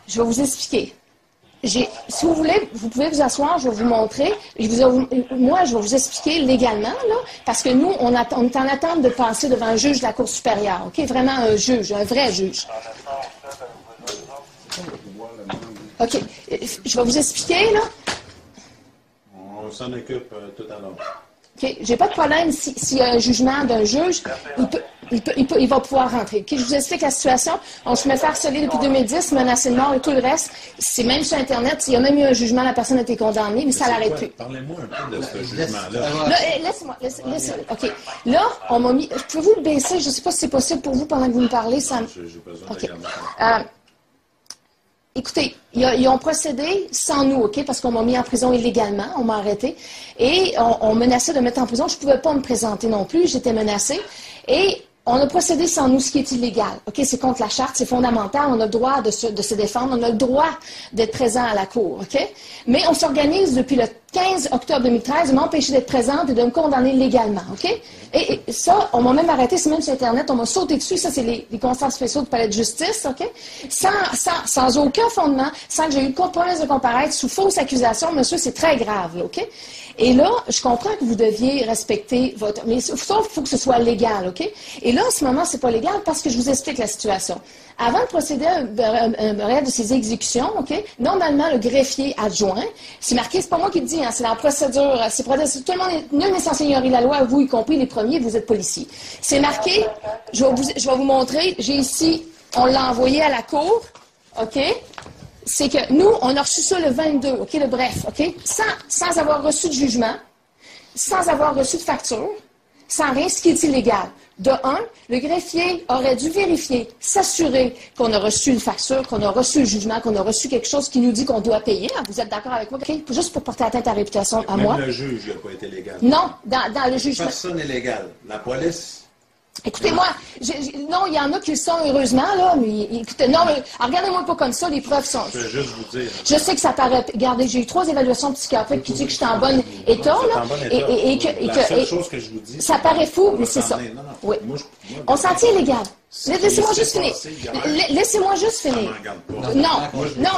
Je vais vous expliquer. Si vous voulez, vous pouvez vous asseoir, je vais vous montrer. Moi, je vais vous expliquer légalement, là, parce que nous, on est en attente de passer devant un juge de la Cour supérieure, OK? Vraiment un juge, un vrai juge. OK. Je vais vous expliquer, là. On s'en occupe tout à l'heure. OK. J'ai pas de problème s'il y a un jugement d'un juge, il va pouvoir rentrer. OK. Je vous explique la situation. On se met fait harceler depuis 2010, menacé de mort et tout le reste. C'est même sur Internet. Il y a même eu un jugement, la personne a été condamnée, mais ça l'arrête plus. Parlez-moi un peu de ce jugement-là. Laisse-moi. OK. Là, on m'a mis... Pouvez-vous le baisser? Je ne sais pas si c'est possible pour vous pendant que vous me parlez. J'ai besoin OK. Écoutez, ils ont procédé sans nous, OK, parce qu'on m'a mis en prison illégalement, on m'a arrêté, et on menaçait de mettre en prison. Je ne pouvais pas me présenter non plus, j'étais menacée, et on a procédé sans nous, ce qui est illégal. OK, c'est contre la charte, c'est fondamental, on a le droit de se défendre, on a le droit d'être présent à la cour, OK? Mais on s'organise depuis le 15 octobre 2013 de m'empêcher d'être présente et de me condamner légalement, OK? Et ça, on m'a même arrêté, c'est même sur Internet, on m'a sauté dessus, ça c'est les constats spéciaux du palais de justice, OK? Sans aucun fondement, sans que j'ai eu promesse de comparaître, sous fausse accusation, monsieur, c'est très grave, là, OK? Et là, je comprends que vous deviez respecter votre... Mais sauf qu'il faut que ce soit légal, OK? Et là, en ce moment, c'est pas légal parce que je vous explique la situation. Avant de procéder à un bref de ces exécutions, OK? Normalement, le greffier adjoint, c'est marqué, c'est pas moi qui le dis, hein, c'est la procédure, tout le monde, nul n'est censé ignorer la loi, vous y compris les premiers, vous êtes policiers. C'est marqué, je vais vous montrer, j'ai ici, on l'a envoyé à la cour, OK? C'est que nous, on a reçu ça le 22, OK, le bref, OK? Sans avoir reçu de jugement, sans avoir reçu de facture, sans rien, ce qui est illégal. De un, le greffier aurait dû vérifier, s'assurer qu'on a reçu une facture, qu'on a reçu le jugement, qu'on a reçu quelque chose qui nous dit qu'on doit payer. Vous êtes d'accord avec moi? Okay? Juste pour porter atteinte à la réputation à moi. Même le juge n'a pas été légal. Non, dans le jugement. Personne n'est légal. La police... Écoutez-moi, non, il y en a qui le sont heureusement, là, mais écoutez, non, mais regardez-moi pas comme ça, les preuves sont... Je vais juste vous dire... Je sais que ça paraît... Regardez, j'ai eu 3 évaluations psychiatriques qui disent que je suis en bon état, là. La seule chose que je vous dis... Ça paraît fou, mais c'est ça. Oui. On s'en tient légal. Laissez-moi juste finir. Laissez-moi juste finir. Non,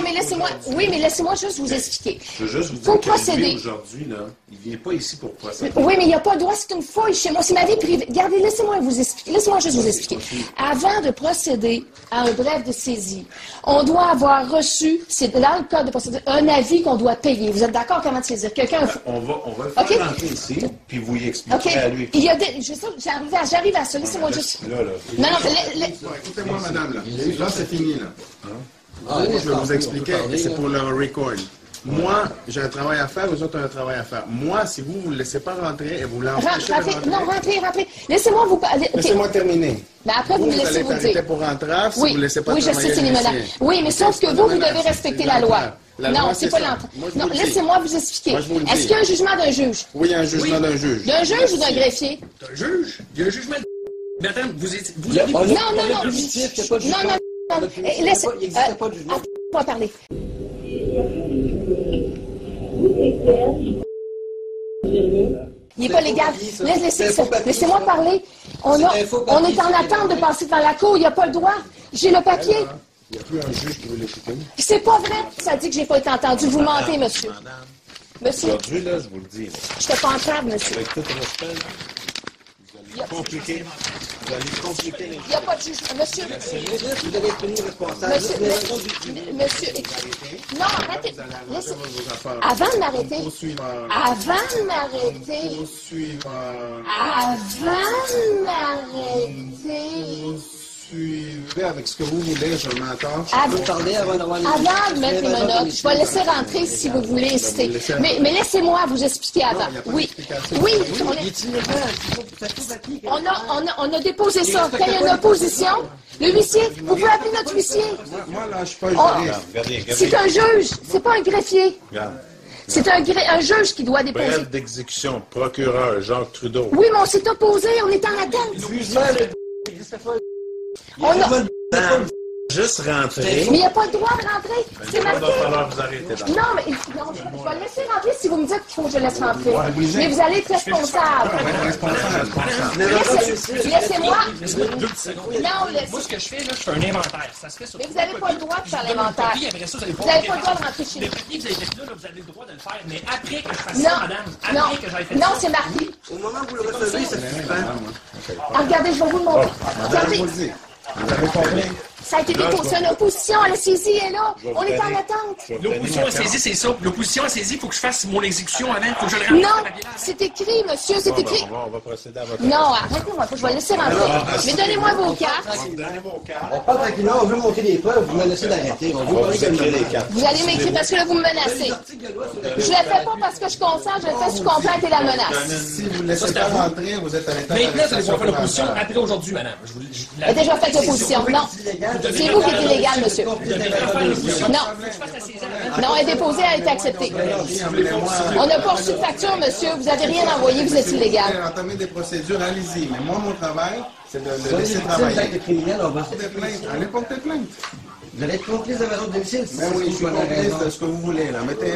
mais laissez-moi... Oui, mais laissez-moi juste vous expliquer. Je veux juste vous dire que lui, aujourd'hui, là, il vient pas ici pour procéder. Oui, mais il n'y a pas de droit, c'est une fouille chez moi. C'est ma vie privée. Regardez, laissez-moi vous expliquer. Laissez-moi juste vous expliquer. Avant de procéder à un bref de saisie, on doit avoir reçu, c'est dans le code de procédure, un avis qu'on doit payer. Vous êtes d'accord comment saisir? Quelqu'un... On va le faire rentrer ici, puis vous y expliquerez à lui. Il y a des... J'arrive à ça. Laissez-moi juste... Non, écoutez-moi, madame, là, c'est fini, là. Je vais vous expliquer, c'est pour le record. Moi, j'ai un travail à faire, vous autres avez un travail à faire. Moi, si vous ne le laissez pas rentrer et vous l'empêchez de rentrer... Non, rentrez. Laissez-moi vous parler. Laissez-moi terminer. Mais après, vous me laissez vous dire. Pour entrave si vous ne laissez pas travailler. Oui, je sais, c'est les menaces. Oui, mais sauf que vous devez respecter la loi. Non, c'est pas l'entrée. Non, laissez-moi vous expliquer. Est-ce qu'il y a un jugement d'un juge? Oui, il y a un jugement d'un juge. D'un juge ou d'un greffier? D'un juge. Il y a un jugement de... Mais attends, vous avez... Non. Laissez-moi parler. Il n'est pas légal. Laissez-moi parler. On est en attente de passer devant la cour. Il n'y a pas le droit. J'ai le papier. Il n'y a plus un juge qui veut l'écouter. C'est pas vrai. Ça dit que j'ai pas été entendu. Vous mentez, monsieur. Monsieur. Aujourd'hui, là, je vous le dis. Je ne pas entrave, monsieur. Avec tout respect, vous allez compliquer les... Il n'y a pas de jugement. Monsieur. Vous devez être tenu responsable. Monsieur. Non, arrêtez. Avant de m'arrêter. Suivez avec ce que vous voulez, je m'entends. Avant de mettre les menottes, je vais laisser rentrer si vous voulez. Mais laissez-moi vous expliquer avant. Oui, on a déposé ça. Quand il y a une opposition, le huissier, vous pouvez appeler notre huissier. Moi, là, je suis pas un juriste. C'est un juge, c'est pas un greffier. C'est un juge qui doit déposer. Bref d'exécution, procureur Jacques Trudeau. Oui, mais on s'est opposé, on est en attente. Juste rentrer. Mais il n'y a pas le droit de rentrer. C'est marqué. Il va falloir vous arrêter. Non, mais je vais laisser rentrer si vous me dites qu'il faut que je laisse rentrer. Mais vous allez être responsable. Laissez-moi. Non, moi, ce que je fais, là, je fais un inventaire. Ça se fait sur... Mais vous n'avez pas le droit de faire l'inventaire. Vous n'avez pas le droit de rentrer chez nous. Le papier que vous avez fait là, vous avez le droit de le faire. Mais après que je fasse ça, madame, après que j'aille faire ça... Non, c'est marqué. Au moment où vous le recevez, c'est suffisant. Regardez, je vais vous le montrer. Regardez. Vous avez compris? Ça a été déposé une opposition à la saisie est là. On est en attente. L'opposition à la saisie, c'est ça. L'opposition à la saisie, il faut que je fasse mon exécution avant. Il faut que je le ramène. Non, c'est écrit, monsieur, c'est écrit. On va procéder à votre... Non, arrêtez-moi, je vais laisser rentrer. Mais donnez-moi vos cartes. On parle tranquillement, on veut monter des preuves, vous me laissez d'arrêter. On veut parler comme les cartes. Vous allez m'écrire parce que là, vous me menacez. Je le fais pas parce que je consens, je le fais sous complainte et la menace. Si vous ne laissez pas rentrer, vous êtes à l'état... Maintenant, vous allez pouvoir faire l'opposition après aujourd'hui, madame. Elle a déjà fait l'opposition, non. C'est vous qui êtes illégal, monsieur. Non. Non, elle est déposée, elle a été acceptée. On n'a pas reçu de facture, monsieur. Vous n'avez rien envoyé, vous êtes illégal. Vous allez entamer des procédures, allez-y. Mais moi, mon travail, c'est de le laisser travailler. Allez porter plainte. Vous allez être complice d'évasion de domicile si Ben oui, je suis complice de ce que vous voulez, là. Mettez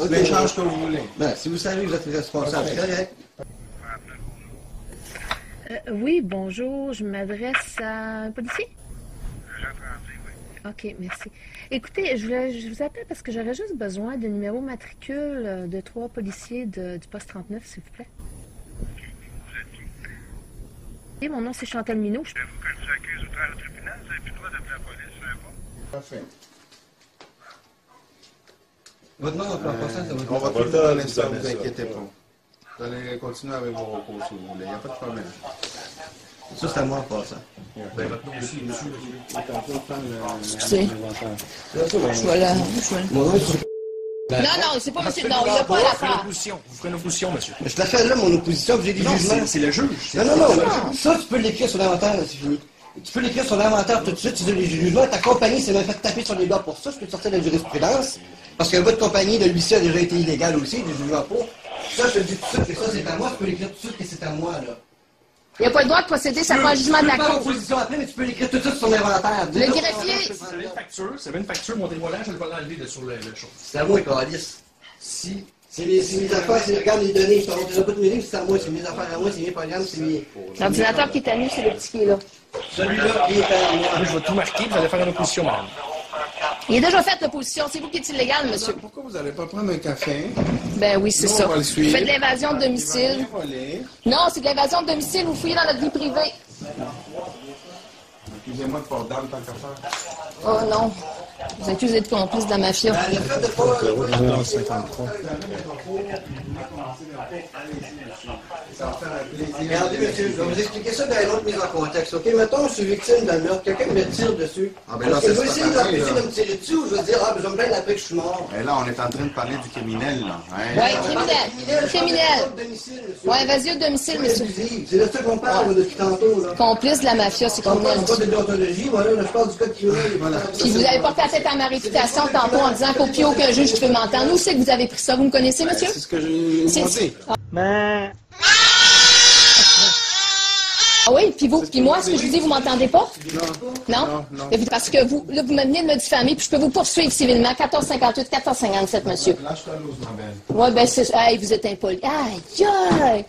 l'échange que vous voulez. Ben, si vous savez que vous êtes responsable, c'est correct. Oui, bonjour. Je m'adresse à un policier? OK, merci. Écoutez, je vous appelle parce que j'aurais juste besoin de numéro matricule de 3 policiers du poste 39, s'il vous plaît. Et mon nom, c'est Chantal Minot. Vous conduisez accusé au travail au tribunal, vous n'avez plus le droit d'appeler la police, je ne sais pas. Parfait. Votre nom, on va tout vous donner ça, ne vous inquiétez pas. Vous allez continuer avec vos recours si vous voulez, il n'y a pas de problème. Ça, c'est à moi en passant. Excusez. Je vois là. Mon nom, c'est... Non, c'est pas monsieur. Non, il n'y a pas l'affaire. Vous ferez une opposition, monsieur. Je te la fais là, mon opposition, vous avez des jugements. C'est le juge. Non. Ça, tu peux l'écrire sur l'inventaire, c'est fini. Tu peux l'écrire sur l'inventaire tout de suite, tu dis les jugements, ta compagnie s'est même fait taper sur les doigts pour ça, je peux te sortir de la jurisprudence. Parce que votre compagnie de l'huissier a déjà été illégale aussi, des jugements pour. Ça, je te dis tout de suite que ça, c'est à moi, tu peux l'écrire tout de suite que c'est à moi, là. Il n'y a pas le droit de procéder, ça prend un jugement de la cour. Tu peux pas l'opposition après, mais tu peux l'écrire tout de suite sur l'inventaire. Le greffier... Ça avait une facture, montrez-moi là, je vais l'enlever sur le chose. C'est à moi, Calice. Si... C'est mes affaires, c'est regarde les données, je te pas tous mes livres, c'est à moi, c'est mes affaires à moi, c'est mes programmes, c'est mes... L'ordinateur qui est à nous, c'est le petit qui est là. Celui-là qui est à moi. Je vais tout marquer, vous allez faire une opposition, madame. Il est déjà fait l'opposition, c'est vous qui êtes illégal, monsieur. Pourquoi vous n'allez pas prendre un café? Ben oui, c'est ça. On va le Vous suivre. faites de l'invasion de domicile. Non, c'est de l'invasion de domicile, vous fouillez dans notre vie privée. Accusez-moi de port d'armes tant qu'à faire. Oh non. Vous accusez de complice de la mafia. Regardez, monsieur, je vais vous expliquer ça dans une autre mise en contexte, ok? Mettons, je suis victime d'un meurtre, quelqu'un me tire dessus. Est-ce que je vais essayer de l'empêcher de me tirer dessus ou je vais dire, je vais me plaindre après que je suis mort? Mais là, on est en train de parler du criminel, là. Oui, criminel. Oui, vas-y au domicile, monsieur. C'est de ça qu'on parle depuis tantôt, là. Complice de la mafia, c'est criminel. On parle de déontologie, voilà, je parle du code criminel. Puis vous avez porté la tête à ma réputation tantôt en disant qu'au plus aucun juge ne peut m'entendre. Où c'est que vous avez pris ça? Vous me connaissez, monsieur? C'est ce que j'ai dit. Mais... Ah oui, puis vous, puis moi, ce que je vous dis, vous m'entendez pas? Non. Parce que vous, là, vous me venez de me diffamer, puis je peux vous poursuivre civilement. 1458, 1457, monsieur. Ouais, ben c'est... Hey, vous êtes impoli. Aïe, aïe!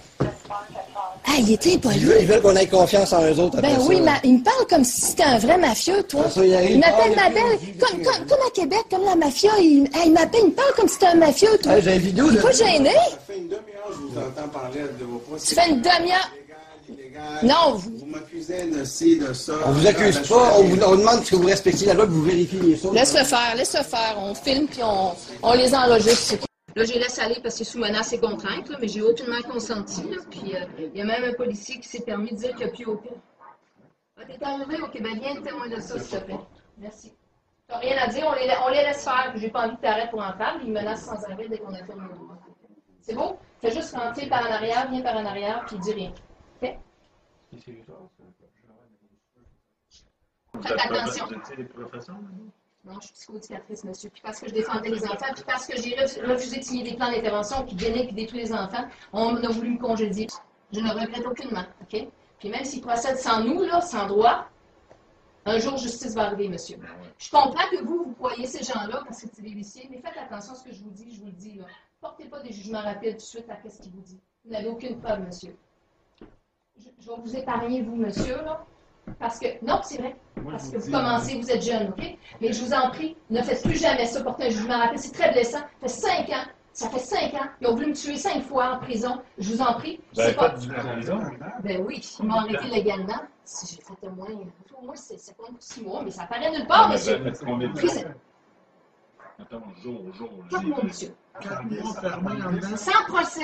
Ah, il était impoli. Ils veulent qu'on ait confiance en eux autres. Ben oui, il me parle comme si c'était un vrai mafieux, toi. Il m'appelle ma belle, comme à Québec, comme la mafia. Il m'appelle, il me parle comme si c'était un mafieux, toi. J'ai une vidéo. Il est pas gêné. Ça fait une demi-heure que je vous entends parler de vos postes. Tu fais une demi-heure. Non. Vous m'accusez de ci, de ça. On vous accuse pas, on demande que vous respectiez la loi, que vous vérifiez les choses. Laisse-le faire. On filme, puis on les enregistre. Là, je les laisse aller parce que c'est sous menace et contrainte, là, mais j'ai aucunement consenti. Là, puis il y a même un policier qui s'est permis de dire qu'il n'y a plus aucun. T'es arrivé au Québec, viens témoin de ça, s'il te plaît. Merci. T'as rien à dire, on les laisse faire. J'ai pas envie que t'arrêtes pour en table. Ils menacent sans arrêt dès qu'on a fait le mot. C'est beau? Fais juste rentrer par en arrière, viens par en arrière, puis dis rien. OK? Faites attention. Non, je suis psychoéducatrice, monsieur. Puis parce que je défendais les enfants, puis parce que j'ai refusé de signer des plans d'intervention qui dénigrent et détruisent les enfants, on a voulu me congédier. Je ne regrette aucunement, OK? Puis même s'ils procèdent sans nous, là, sans droit, un jour, justice va arriver, monsieur. Je comprends que vous croyez ces gens-là parce que c'est des huissiers, mais faites attention à ce que je vous dis, là. Portez pas des jugements rapides tout de suite à ce qu'il vous dit. Vous n'avez aucune preuve, monsieur. Je vais vous épargner, vous, monsieur, là. Parce que, non, c'est vrai, parce que vous commencez, vous êtes jeune, OK? Mais je vous en prie, ne faites plus jamais ça, porter un jugement rapide, c'est très blessant. Ça fait 5 ans, ils ont voulu me tuer 5 fois en prison. Je vous en prie. Vous n'avez pas de prison? Ben oui, ils m'ont arrêté légalement. Si j'ai fait au moins c'est pas 6 mois, mais ça paraît nulle part, monsieur. Attends, jour. 4 mois, monsieur. 4 mois fermés en dedans. Sans procès.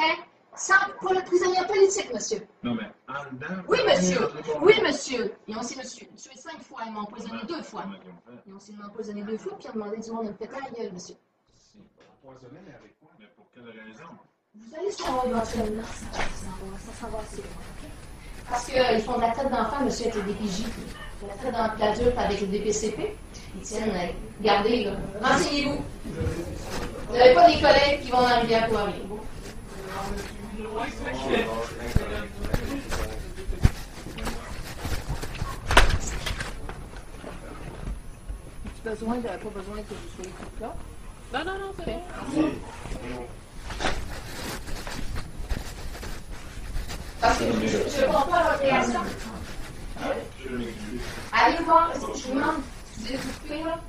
Pour le prisonnier politique, monsieur. Non, mais en dedans... Oui, monsieur. Oui, monsieur. Ils ont aussi tué 5 fois. Ils m'ont empoisonné 2 fois. Ils ont aussi empoisonné 2 fois, puis ils ont demandé du monde de me péter la gueule, monsieur. Empoisonné, mais avec quoi? Mais pour quelle raison? Vous allez savoir éventuellement. Ça s'en va assez loin. Parce qu'ils font de la traite d'enfants, monsieur, avec le DPJ. Ils font de la traite d'adulte avec le DPCP. Ils tiennent, regardez, là. Renseignez-vous. Vous n'avez pas des collègues qui vont dans la rivière pour rien. pas besoin que vous soyez tout là. Non, c'est bon. Parce que je comprends votre réaction. Allez voir, je vous demande, excusez vous coupez là.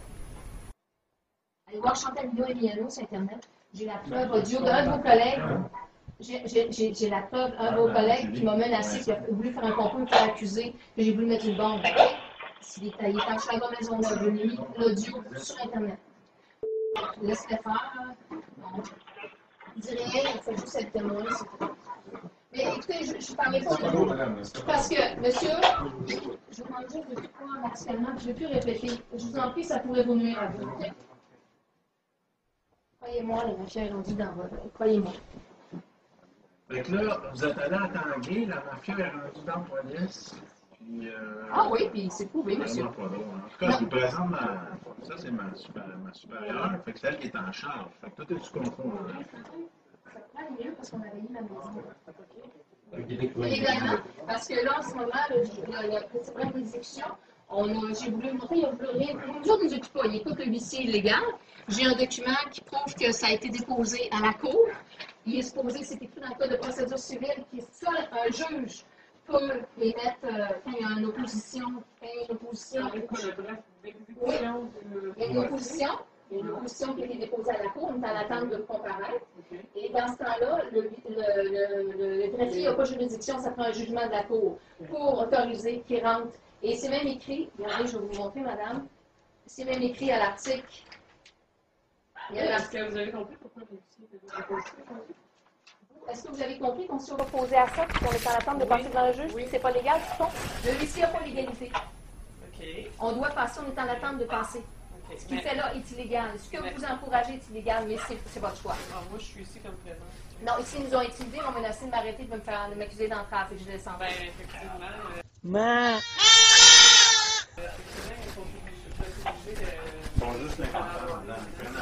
Allez voir Chantal Emiliano sur Internet. J'ai la preuve audio d'un de vos collègues. J'ai la preuve d'un de vos collègues qui m'a menacé, qui a voulu faire un complot, qui a accusé que j'ai voulu mettre une bombe. Il est en Chicago Maisonneuve, j'ai mis l'audio sur Internet. Laisse-le faire. Bon. Il dit rien, il faut juste être témoin. Mais écoutez, je ne parlais pas de vous. Parce que, monsieur, je vous demande juste de tout croire actuellement, je ne vais plus répéter. Je vous en prie, ça pourrait vous nuire à vous. Croyez-moi, la mafia est rendue dans votre... Croyez-moi. Fait que là, vous êtes allé à Tanguay, la mafia est rendue dans la police. Puis, ah oui, puis c'est prouvé, monsieur. Pas drôle. En tout cas, je vous présente ça, c'est ma supérieure. Fait que c'est elle qui est en charge. Fait que toi, tu comprends. Ça prend mieux parce qu'on avait mis ma maison. Légalement, parce que là, en ce moment, le petit problème d'exécution, j'ai voulu montrer, il a voulu rien. Nous autres, nous occupe pas. Il écoute le huissier illégal. J'ai un document qui prouve que ça a été déposé à la cour. Il est supposé, c'est écrit dans le code de procédure civile, qui est seul un juge peut les mettre quand il y a une opposition. Quand il y a une opposition. Oui, il y a une opposition. Il y a une opposition qui a été déposée à la cour, on est en attente de comparaître. Et dans ce temps-là, le greffier n'a pas juridiction, ça prend un jugement de la cour pour autoriser qu'il rentre. Et c'est même écrit, regardez, je vais vous montrer, madame, c'est même écrit à l'article. Est-ce que vous avez compris pourquoi Est-ce que vous avez compris qu'on s'est opposé à ça, qu'on est en attente de passer devant le juge, puis c'est pas légal, le huissier n'a pas légalisé. On doit passer, on est en attente de passer. Ce qu'il fait là est illégal. Ce que vous encouragez est illégal, mais c'est votre choix. Moi, je suis ici comme présent. Non, ici, ils nous ont intimidés, ils m'ont menacé de m'arrêter, de m'accuser d'entrave, et je descends. Ben, effectivement.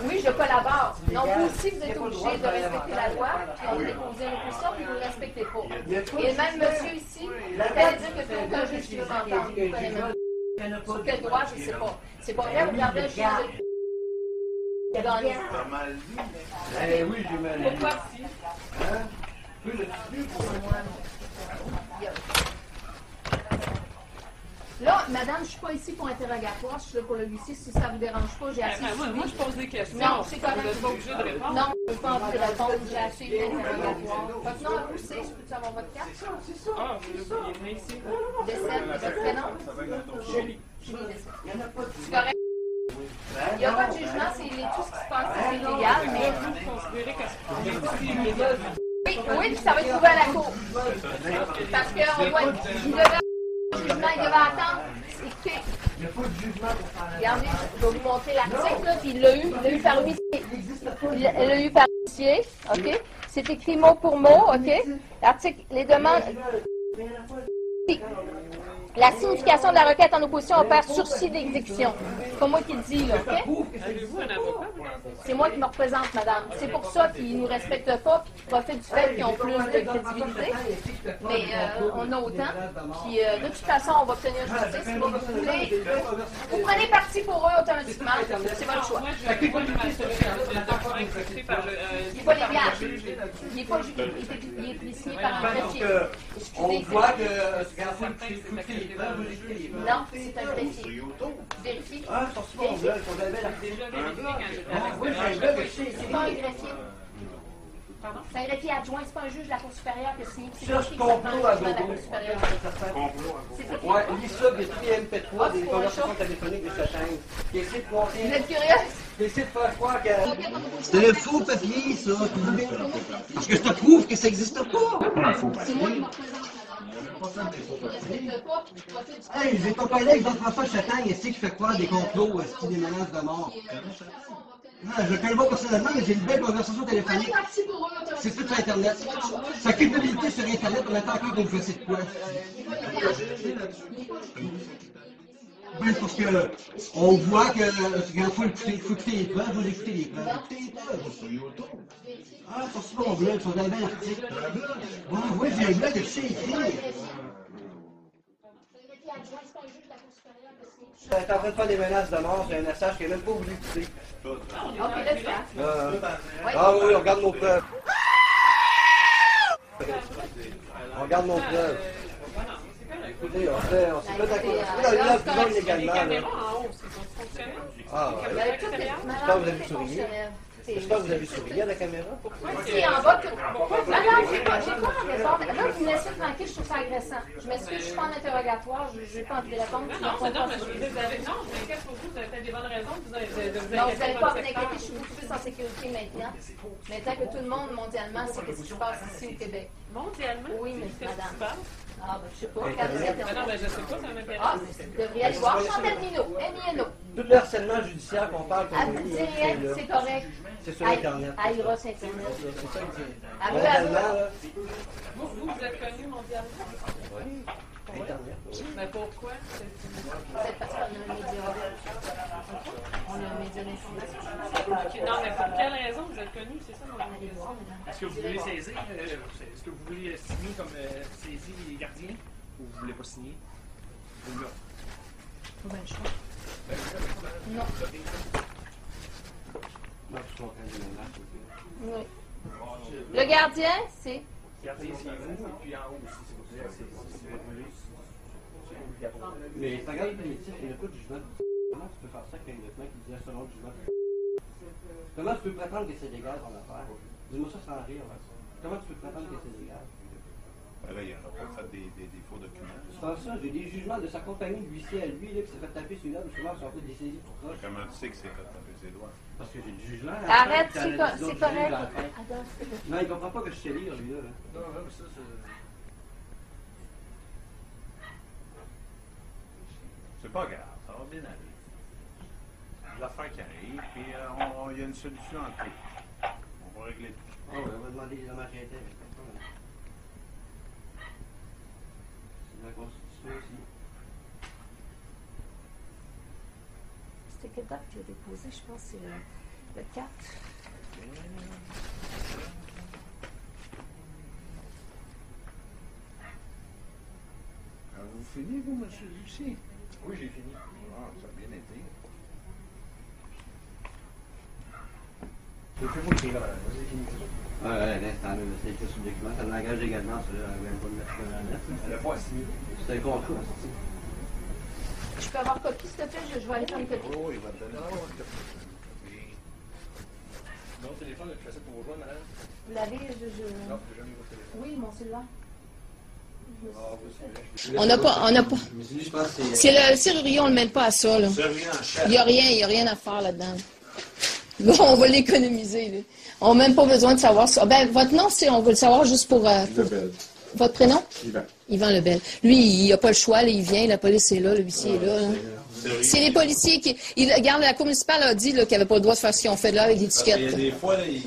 Oui, je collabore. Donc, vous aussi, vous êtes obligés de respecter la loi, puis on dépose une opposition, puis vous ne le respectez pas. Et même monsieur ici, il allait dire que c'est aucun juge qui veut m'entendre. Sur quel droit, je ne sais pas. C'est pas vrai, regardez le juge de... Il a gagné. Oui, j'ai mal lu. Pourquoi? Là, madame, je ne suis pas ici pour interrogatoire, je suis là pour le huissier. Si ça ne vous dérange pas, j'ai assez de moi, je pose des questions. Non, c'est correct. Vous n'êtes pas obligé de répondre. Non, je ne veux pas envie de répondre. J'ai assez d'interrogatoire. Votre nom à vous, c'est, je peux savoir votre carte? C'est ça. Ah, je l'ai oublié. Ici. Décède, votre prénom? Julie. Julie Décède. C'est correct. Il n'y a pas de jugement, c'est tout ce qui se passe, c'est illégal, mais... Vous considérez que c'est illégal? Oui, puis ça va être trouvé à la cour. Parce qu'on doit... Il devait jugement, il devait attendre. Écoutez, il n'y a pas de jugement pour faire la... Regardez, je vais vous montrer l'article, puis il l'a eu par huissier. Il l'a eu par huissier, OK? C'est écrit mot pour mot, OK? L'article, les demandes... La signification de la requête en opposition opère sursis d'exécution. C'est pas moi qui le dis, là, OK? Avez-vous un avocat? C'est moi qui me représente, madame. C'est pour ça qu'ils ne nous respectent pas et qu'ils profitent du fait qu'ils ont plus de crédibilité. Mais on a autant. Puis de toute façon, on va obtenir justice. Vous prenez parti pour eux automatiquement. C'est votre choix. Il n'est pas légal. Il est pas il est signé par un greffier. On voit que non, c'est un greffier. Vérifie. Ah, ils sont super bons, ils sont c'est pas un greffier. C'est un greffier adjoint, c'est pas un juge de la Cour supérieure qui a signé. Ça, c'est complot à gogo. Ouais, lis ça, des MP3, des conversations téléphoniques de Satan. Qui essaie de voir. Vous êtes curieux? Qui essaie de faire croire que. C'est un faux papier, ça. Parce que je te prouve que ça n'existe pas. C'est moi qui me représente. Hey, j'ai ton collègue Jean-François Chatagne ici qui fait croire des complots, des menaces de mort. Non, je ne connais pas personnellement, mais j'ai une belle conversation téléphonique. C'est tout sur Internet. Sa culpabilité sur Internet, on attend encore qu'on fasse de quoi. Ben, parce que on voit que il faut écouter les preuves, vous écoutez les preuves. Ah, c'est super mon blog, c'est un bel article. Oui, j'ai un blog que je sais écrire. T'es en train de faire des menaces de mort, c'est un message qui n'est même pas voulu pousser. OK, là, tu fais. Ah oui, on regarde nos preuves. On regarde nos preuves. Écoutez, on s'est fait dans la prison illégalement. Ah, j'espère que vous avez sourié. J'espère que vous avez sourié à la caméra. Si, en bas, madame, j'ai pas raison. Là, vous me laissez tranquille, je trouve ça agressant. Je m'excuse, je suis pas en interrogatoire, je n'ai pas envie de répondre. Non, mais vous inquiétez pour vous, vous avez peut-être des bonnes raisons de vous inquiéter. Non, vous n'allez pas vous inquiéter, je suis beaucoup plus en sécurité maintenant. Maintenant que tout le monde, mondialement, sait ce qui se passe ici au Québec. Mondialement? Oui, mais madame. Ah, ben, je sais pas. Non, mais je sais pas, ça m'intéresse. Ah, mais vous devriez aller voir Chantal Minot, M.I.N.O. Tout le harcèlement judiciaire qu'on parle Ah, comme lui, c'est correct. c'est sur Internet. Aïros Internet. C'est ça que c'est. Mondialement, là. Vous êtes connu mondialement? Oui. Internet. Mais pourquoi? C'est parce qu'on a un média. On a un média d'information. Non, mais pour quelle raison vous êtes connu? C'est ça mon question. Est-ce que vous voulez saisir? Est-ce que vous voulez signer comme saisir les gardiens? Ou vous voulez pas signer? Ou là? Ben, je crois. Non. Oui. Le gardien, c'est. Gardien, c'est vous, et puis en haut aussi, c'est votre ministre. C'est obligatoire. Mais c'est pas grave, il n'y a pas de jugement. Comment tu peux faire ça avec un document qui disait selon le jugement? Comment tu peux prétendre que c'est légal ton affaire? Dis-moi ça sans rire. Là. Comment tu peux prétendre que c'est légal? Là, il n'aura pas fait des faux documents. C'est pas ça, j'ai des jugements de sa compagnie de l'huissier à lui, là, qui s'est fait taper sur l'œuvre, souvent, ils sont fait des saisies pour ça. Comment tu sais que c'est fait taper ses doigts? Parce que j'ai du jugement. Arrête, c'est correct. Non, il comprend pas que je sais lire, lui, là. Non, mais ça, c'est... C'est pas grave, ça va bien aller. L'affaire qui arrive, puis il y a une solution en tout. On va régler tout. Ah oui, on va demander les dommages intérêts. C'est la Constitution aussi. C'était quelle date qu'il a déposé? Je pense que c'est le 4. Vous finissez, vous, M. Lucie? Oui, j'ai fini. Ah, ça a bien été. C'est plus vous qui vas-y, fini. Ouais, l'instant, c'est écrit sur le document. Ça l'engage également, ça, là, même pas de mettre ça dans la lettre. Elle n'a pas signé. C'est un contrat. Je peux avoir copie, s'il te plaît? Je vais aller faire une copie. Oh, il va te donner. Non, téléphone, tu fais ça pour rejoindre, madame? Vous l'avez? Non, j'ai jamais eu votre téléphone. Oui, mon cellulaire. On n'a pas. C'est le serrurier, on ne le mêle pas à ça, là. Il n'y a rien à faire là-dedans. Bon, on va l'économiser, là. On n'a même pas besoin de savoir ça. Ben, votre nom, on veut le savoir juste pour votre prénom? Yvan. Yvan Lebel. Lui, il n'a pas le choix, là, il vient, la police est là, l'huissier est là. Hein. C'est les policiers qui... Regarde, la cour municipale a dit qu'il n'avait pas le droit de faire ce qu'ils ont fait là avec l'étiquette.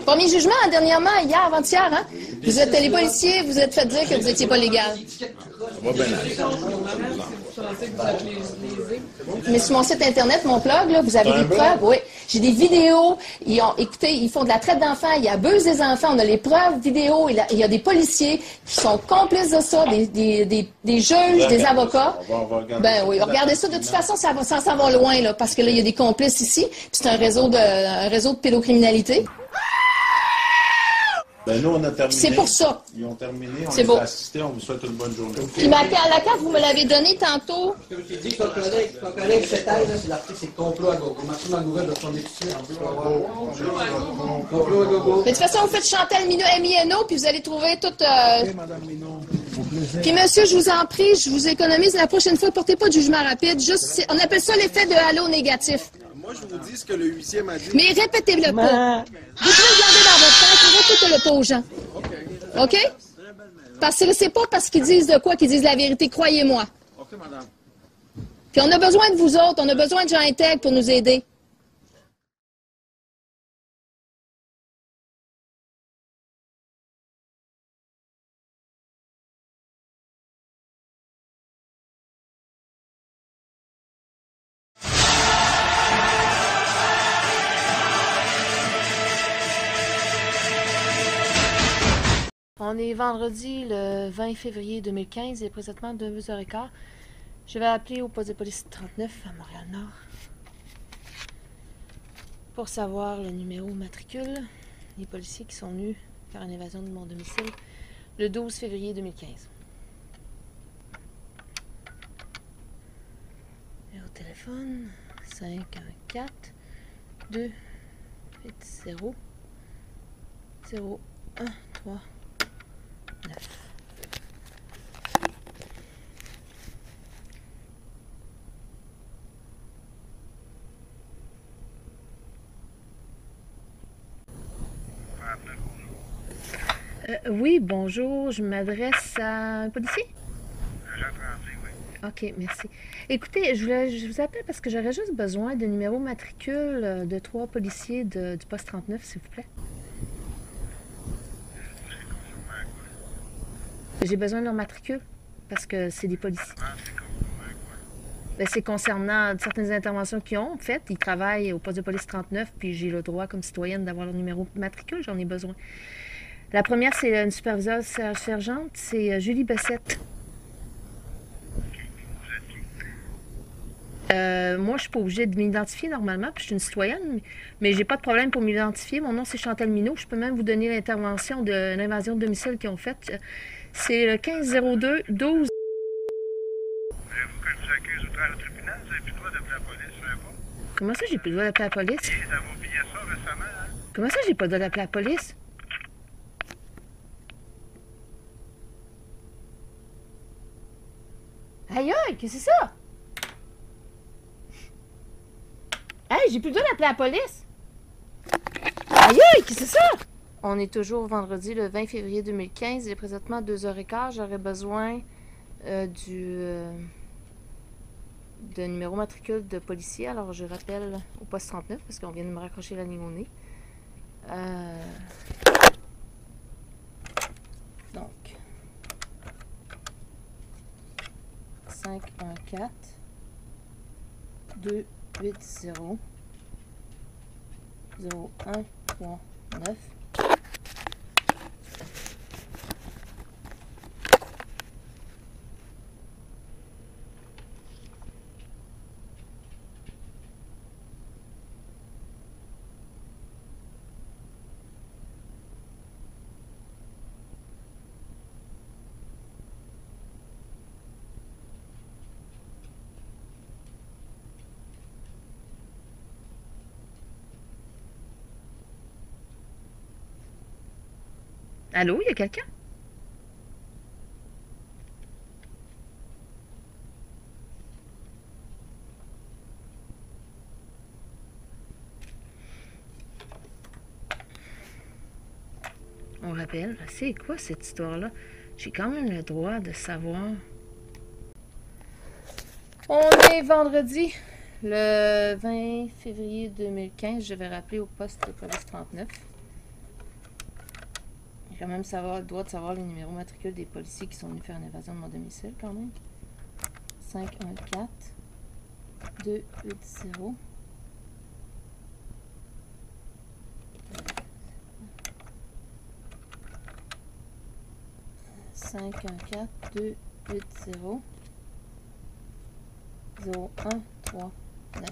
Premier jugement, dernièrement, hier, avant-hier, hein? Vous êtes les policiers, vous êtes fait dire que vous n'étiez pas légal. Mais sur mon site Internet, mon blog, là, vous avez des preuves. Oui, j'ai des vidéos. Écoutez, ils font de la traite d'enfants, ils abusent des enfants. On a les preuves vidéo. Il y a des policiers qui sont complices de ça, des juges, des avocats. Ben oui, regardez ça. De toute façon, ça s'en va loin, là, parce que là, il y a des complices ici. C'est un réseau de pédocriminalité. Ben nous, on a terminé. C'est pour ça. Ils ont terminé, on C'est les beau. a assistés, on vous souhaite une bonne journée. Puis la carte, vous me l'avez donnée tantôt. Comme je t'ai dit, ton collègue Fetal, c'est l'article, c'est complot à gogo. Maxime Magouvel de son épicerie en bleu. Complot à gogo. Mais de toute façon, vous faites Chantal Minot, M.I.N.O., puis vous allez trouver tout... Puis monsieur, je vous en prie, je vous économise la prochaine fois, portez pas de jugement rapide. Juste, on appelle ça l'effet de halo négatif. Moi, je vous dis ce que le huissier m'a dit. Mais répétez-le pas. Vous pouvez le garder dans votre tête, et répétez-le pas aux gens. OK? Parce que c'est pas parce qu'ils disent de quoi qu'ils disent la vérité, croyez-moi. OK, madame. Puis on a besoin de vous autres, on a besoin de gens intègres pour nous aider. On est vendredi le 20 février 2015, il est présentement 2h15. Je vais appeler au poste de police 39 à Montréal-Nord pour savoir le numéro matricule des policiers qui sont venus faire une évasion de mon domicile le 12 février 2015. Numéro de téléphone 514 280 0139. Oui, bonjour. Je m'adresse à un policier? OK, merci. Écoutez, je vous appelle parce que j'aurais juste besoin de numéro matricule de 3 policiers du poste 39, s'il vous plaît. J'ai besoin de leur matricule parce que c'est des policiers. Ben, c'est concernant certaines interventions qu'ils ont faites. Ils travaillent au poste de police 39, puis j'ai le droit comme citoyenne d'avoir leur numéro matricule. J'en ai besoin. La première, c'est une superviseure sergente, c'est Julie Bessette. Moi, je suis pas obligée de m'identifier normalement, puis je suis une citoyenne, mais j'ai pas de problème pour m'identifier. Mon nom, c'est Chantal Minot. Je peux même vous donner l'intervention de l'invasion de domicile qu'ils ont faite. C'est le 1502 12. Voulez-vous que je vous accuse outrage au tribunal? Vous n'avez plus le droit d'appeler la police, je sais pas. Comment ça, j'ai plus le droit d'appeler la police? Ils avaient oublié ça récemment, hein? Comment ça, j'ai pas le droit d'appeler la police? Aïe aïe, qu'est-ce que c'est ça? Hey, j'ai plus le droit d'appeler la police! Aïe aïe, qu'est-ce que c'est ça? On est toujours vendredi le 20 février 2015. Il est présentement 2h15. J'aurais besoin de numéro matricule de policier. Alors, je rappelle au poste 39 parce qu'on vient de me raccrocher la ligne au nez. Donc, 514 280 0139. Allô, il y a quelqu'un? On rappelle, c'est quoi cette histoire-là? J'ai quand même le droit de savoir. On est vendredi, le 20 février 2015. Je vais rappeler au poste de police 39. J'ai quand même le droit de savoir le numéro matricule des policiers qui sont venus faire une évasion de mon domicile, quand même. 514 280 514 280 0139.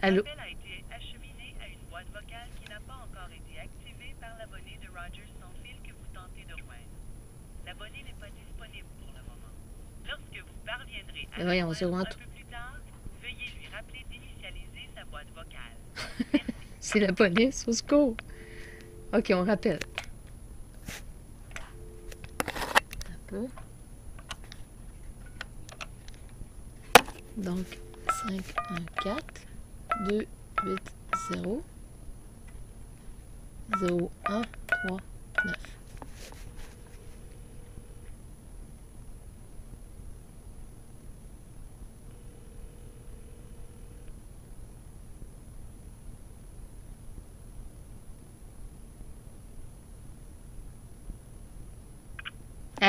Allô? Votre appel a été acheminé à une boîte vocale qui n'a pas encore été activée par l'abonné de Rogers sans fil que vous tentez de rejoindre. L'abonné n'est pas disponible pour le moment. Lorsque vous parviendrez à le joindre un peu plus tard, veuillez lui rappeler d'initialiser sa boîte vocale. C'est la police, au secours. OK, on rappelle. Un peu. Donc, 514 280 0139.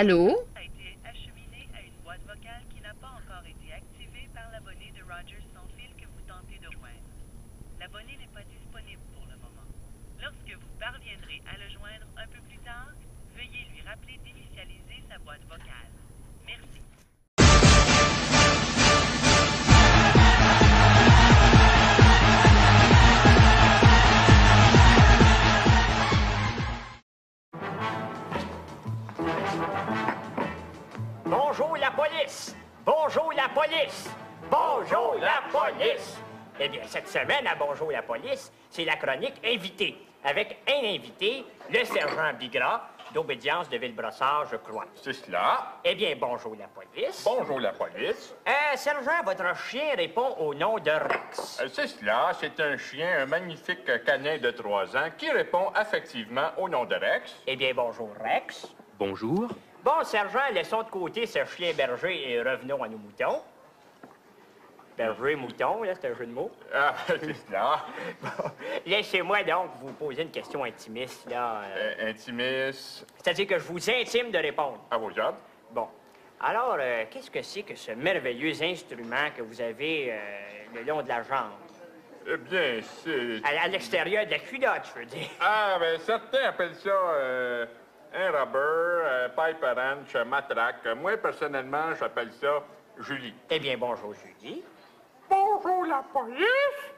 Allô? A été acheminé à une boîte vocale qui n'a pas encore été activée par l'abonné de Rogers sans fil que vous tentez de joindre. L'abonné n'est pas disponible pour le moment. Lorsque vous parviendrez à le joindre un peu plus tard, veuillez lui rappeler d'initialiser sa boîte vocale. Merci. Bonjour la police! Bonjour la police! Bonjour la police! Eh bien, cette semaine, à Bonjour la police, c'est la chronique invité. Avec un invité, le sergent Bigras, d'obédience de Villebrossard, je crois. C'est cela. Eh bien, bonjour la police. Bonjour la police. Sergent, votre chien répond au nom de Rex. C'est cela. C'est un chien, un magnifique canin de 3 ans qui répond affectivement au nom de Rex. Eh bien, bonjour Rex. Bonjour. Bon, sergent, laissons de côté ce chien berger et revenons à nos moutons. Berger, mouton, là, c'est un jeu de mots. Ah, c'est cela. Bon, laissez-moi donc vous poser une question intimiste, là. Intimiste? C'est-à-dire que je vous intime de répondre. À vos ordres. Bon. Alors, qu'est-ce que c'est que ce merveilleux instrument que vous avez le long de la jambe? Eh bien, c'est... À l'extérieur de la culotte, je veux dire. Ah, ben certains appellent ça un rubber, pipe wrench, matraque. Moi, personnellement, j'appelle ça Julie. Eh bien, bonjour, Julie. Bonjour, la police.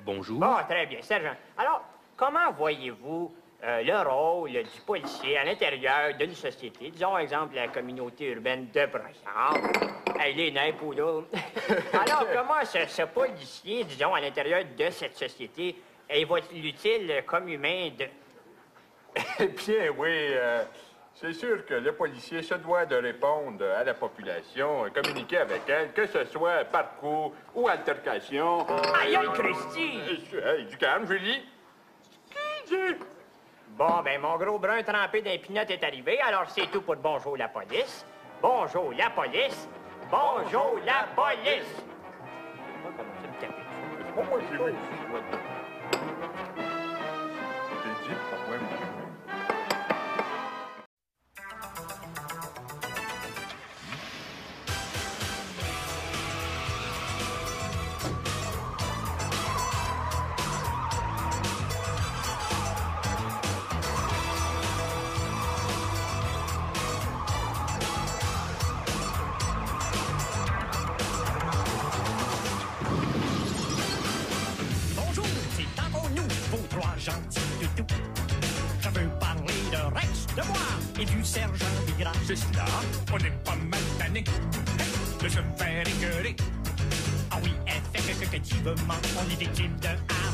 Bonjour. Bon, très bien, sergent. Alors, comment voyez-vous le rôle du policier à l'intérieur d'une société, disons, exemple, la communauté urbaine de Brossard? Hey, les nains, poudre. Alors, comment ce policier, disons, à l'intérieur de cette société, évolue-t-il comme humain de... Eh bien, oui, c'est sûr que le policier se doit de répondre à la population, communiquer avec elle, que ce soit par coup ou altercation. Aïe, aïe, Christy! Hey, du calme, Julie. Bon, ben, mon gros brun trempé d'un pinot est arrivé, alors c'est tout pour Bonjour la police. Bonjour la police. Bonjour la police. C'est pas moi qui l'ai vu. J'ai dit pourquoi. Bonjour, c'est encore nous, vos 3 gentils toutous. Je veux parler de Rex, de moi et du sergent Bigras. C'est cela, on est pas mal tanné de se faire écœurer. Ah oui, effectivement, on est victime de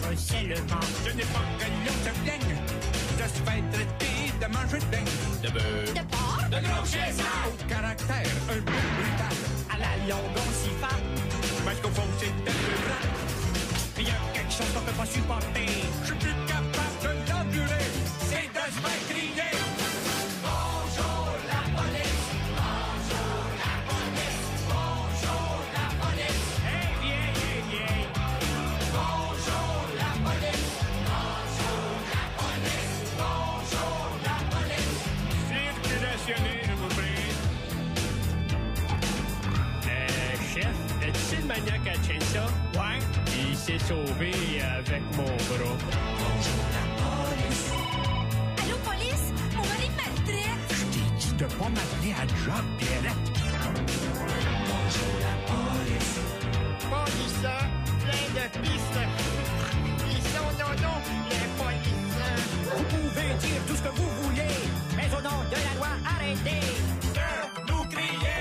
harcèlement. Ce n'est pas que l'on se plaigne de se faire traiter de manger de beigne, de beurre, De porc, de gros chaisards, au caractère un peu brutal, à la longue on s'y fait. parce qu'au fond c'est un peu vrai. Il y a quelque chose qu'on peut pas supporter. Je suis plus capable de l'endurer, c'est de se faire crier. Bonjour la police, bonjour la police, bonjour la police. Hey, yeah. Bonjour la police, bonjour la police, bonjour la police. Circulationner, je vous prie. Chef, est-il le maniaque à Chainsaw? Ouais. Il s'est sauvé avec mon bras. Bonjour la police. Allô, police? Mon mari me maltraite. Je t'ai dit de pas m'appeler à job, Pierrette. Bonjour la police. Polisseurs, plein de pistes. Ils sont non, les polisseurs. Vous pouvez dire tout ce que vous voulez, mais au nom de la loi, arrêtez de nous crier.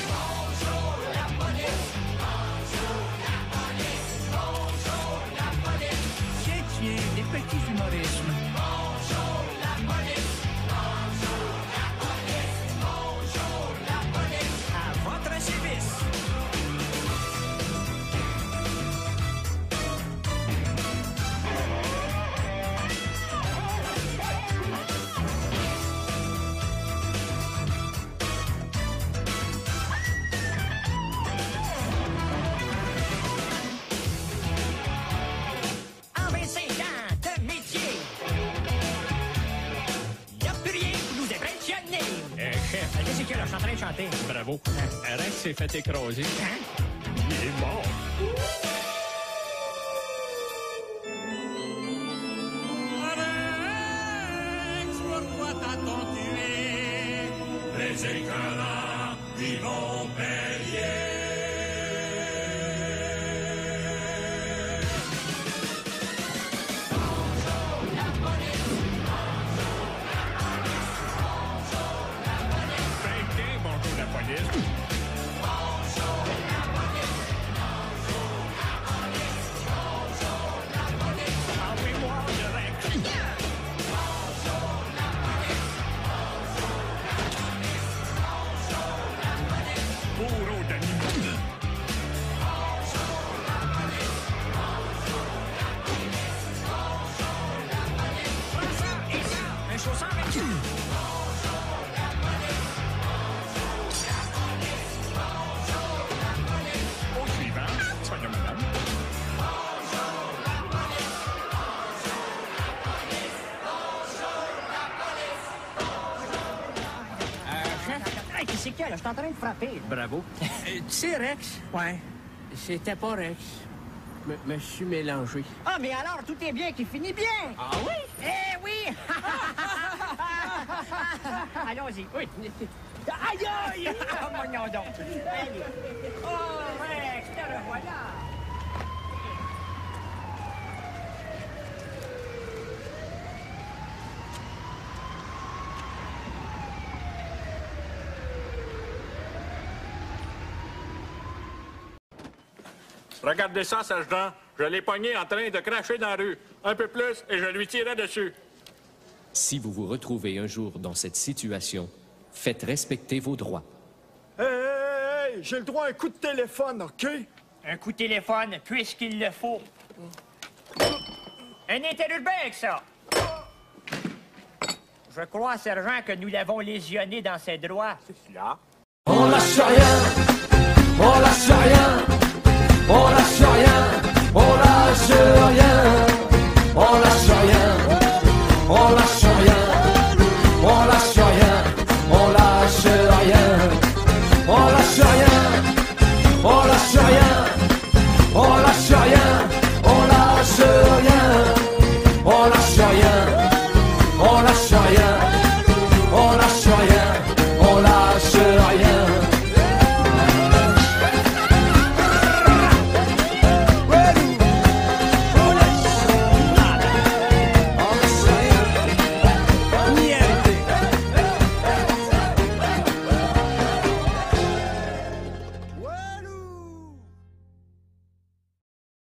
Bonjour la police. Bonjour la police. Bonjour la police. Tiens, des petits humorismes. Bonjour la police. Bonjour la police. Bonjour la police. À votre service. suis en train de chanter. Bravo. Rex s'est fait écraser. Il est mort. Pourquoi t'as-t-on tué? Les éclats, ils vont payer. Bonjour la police, bonjour la police, bonjour la police. Ben, bonjour la police. Bonjour la police, bonjour la police, bonjour la police. Envoyez-moi le Rex. Bourreau d'animaux. Un chaussant avec qui? Au suivant, soyons madame. Chef, hey, qu'est-ce qu'il y a, là? Je suis en train de frapper. Bravo. Tu sais, Rex? Ouais. C'était pas Rex. Me suis mélangé. Ah, mais alors, tout est bien qui finit bien. Ah oui? Eh oui! Allons-y. Oui. Aïe, aïe! Oh, mon nom donc. Allez. Oh, Rex, te revoilà. Regardez ça, sergent. Je l'ai pogné en train de cracher dans la rue. Un peu plus et je lui tirais dessus. Si vous vous retrouvez un jour dans cette situation, faites respecter vos droits. Hey, j'ai le droit à un coup de téléphone, OK? Un coup de téléphone, puisqu'il le faut. Un interurbain avec ça. Je crois, sergent, que nous l'avons lésionné dans ses droits. C'est cela. On lâche rien, on lâche rien, on lâche rien, on lâche rien.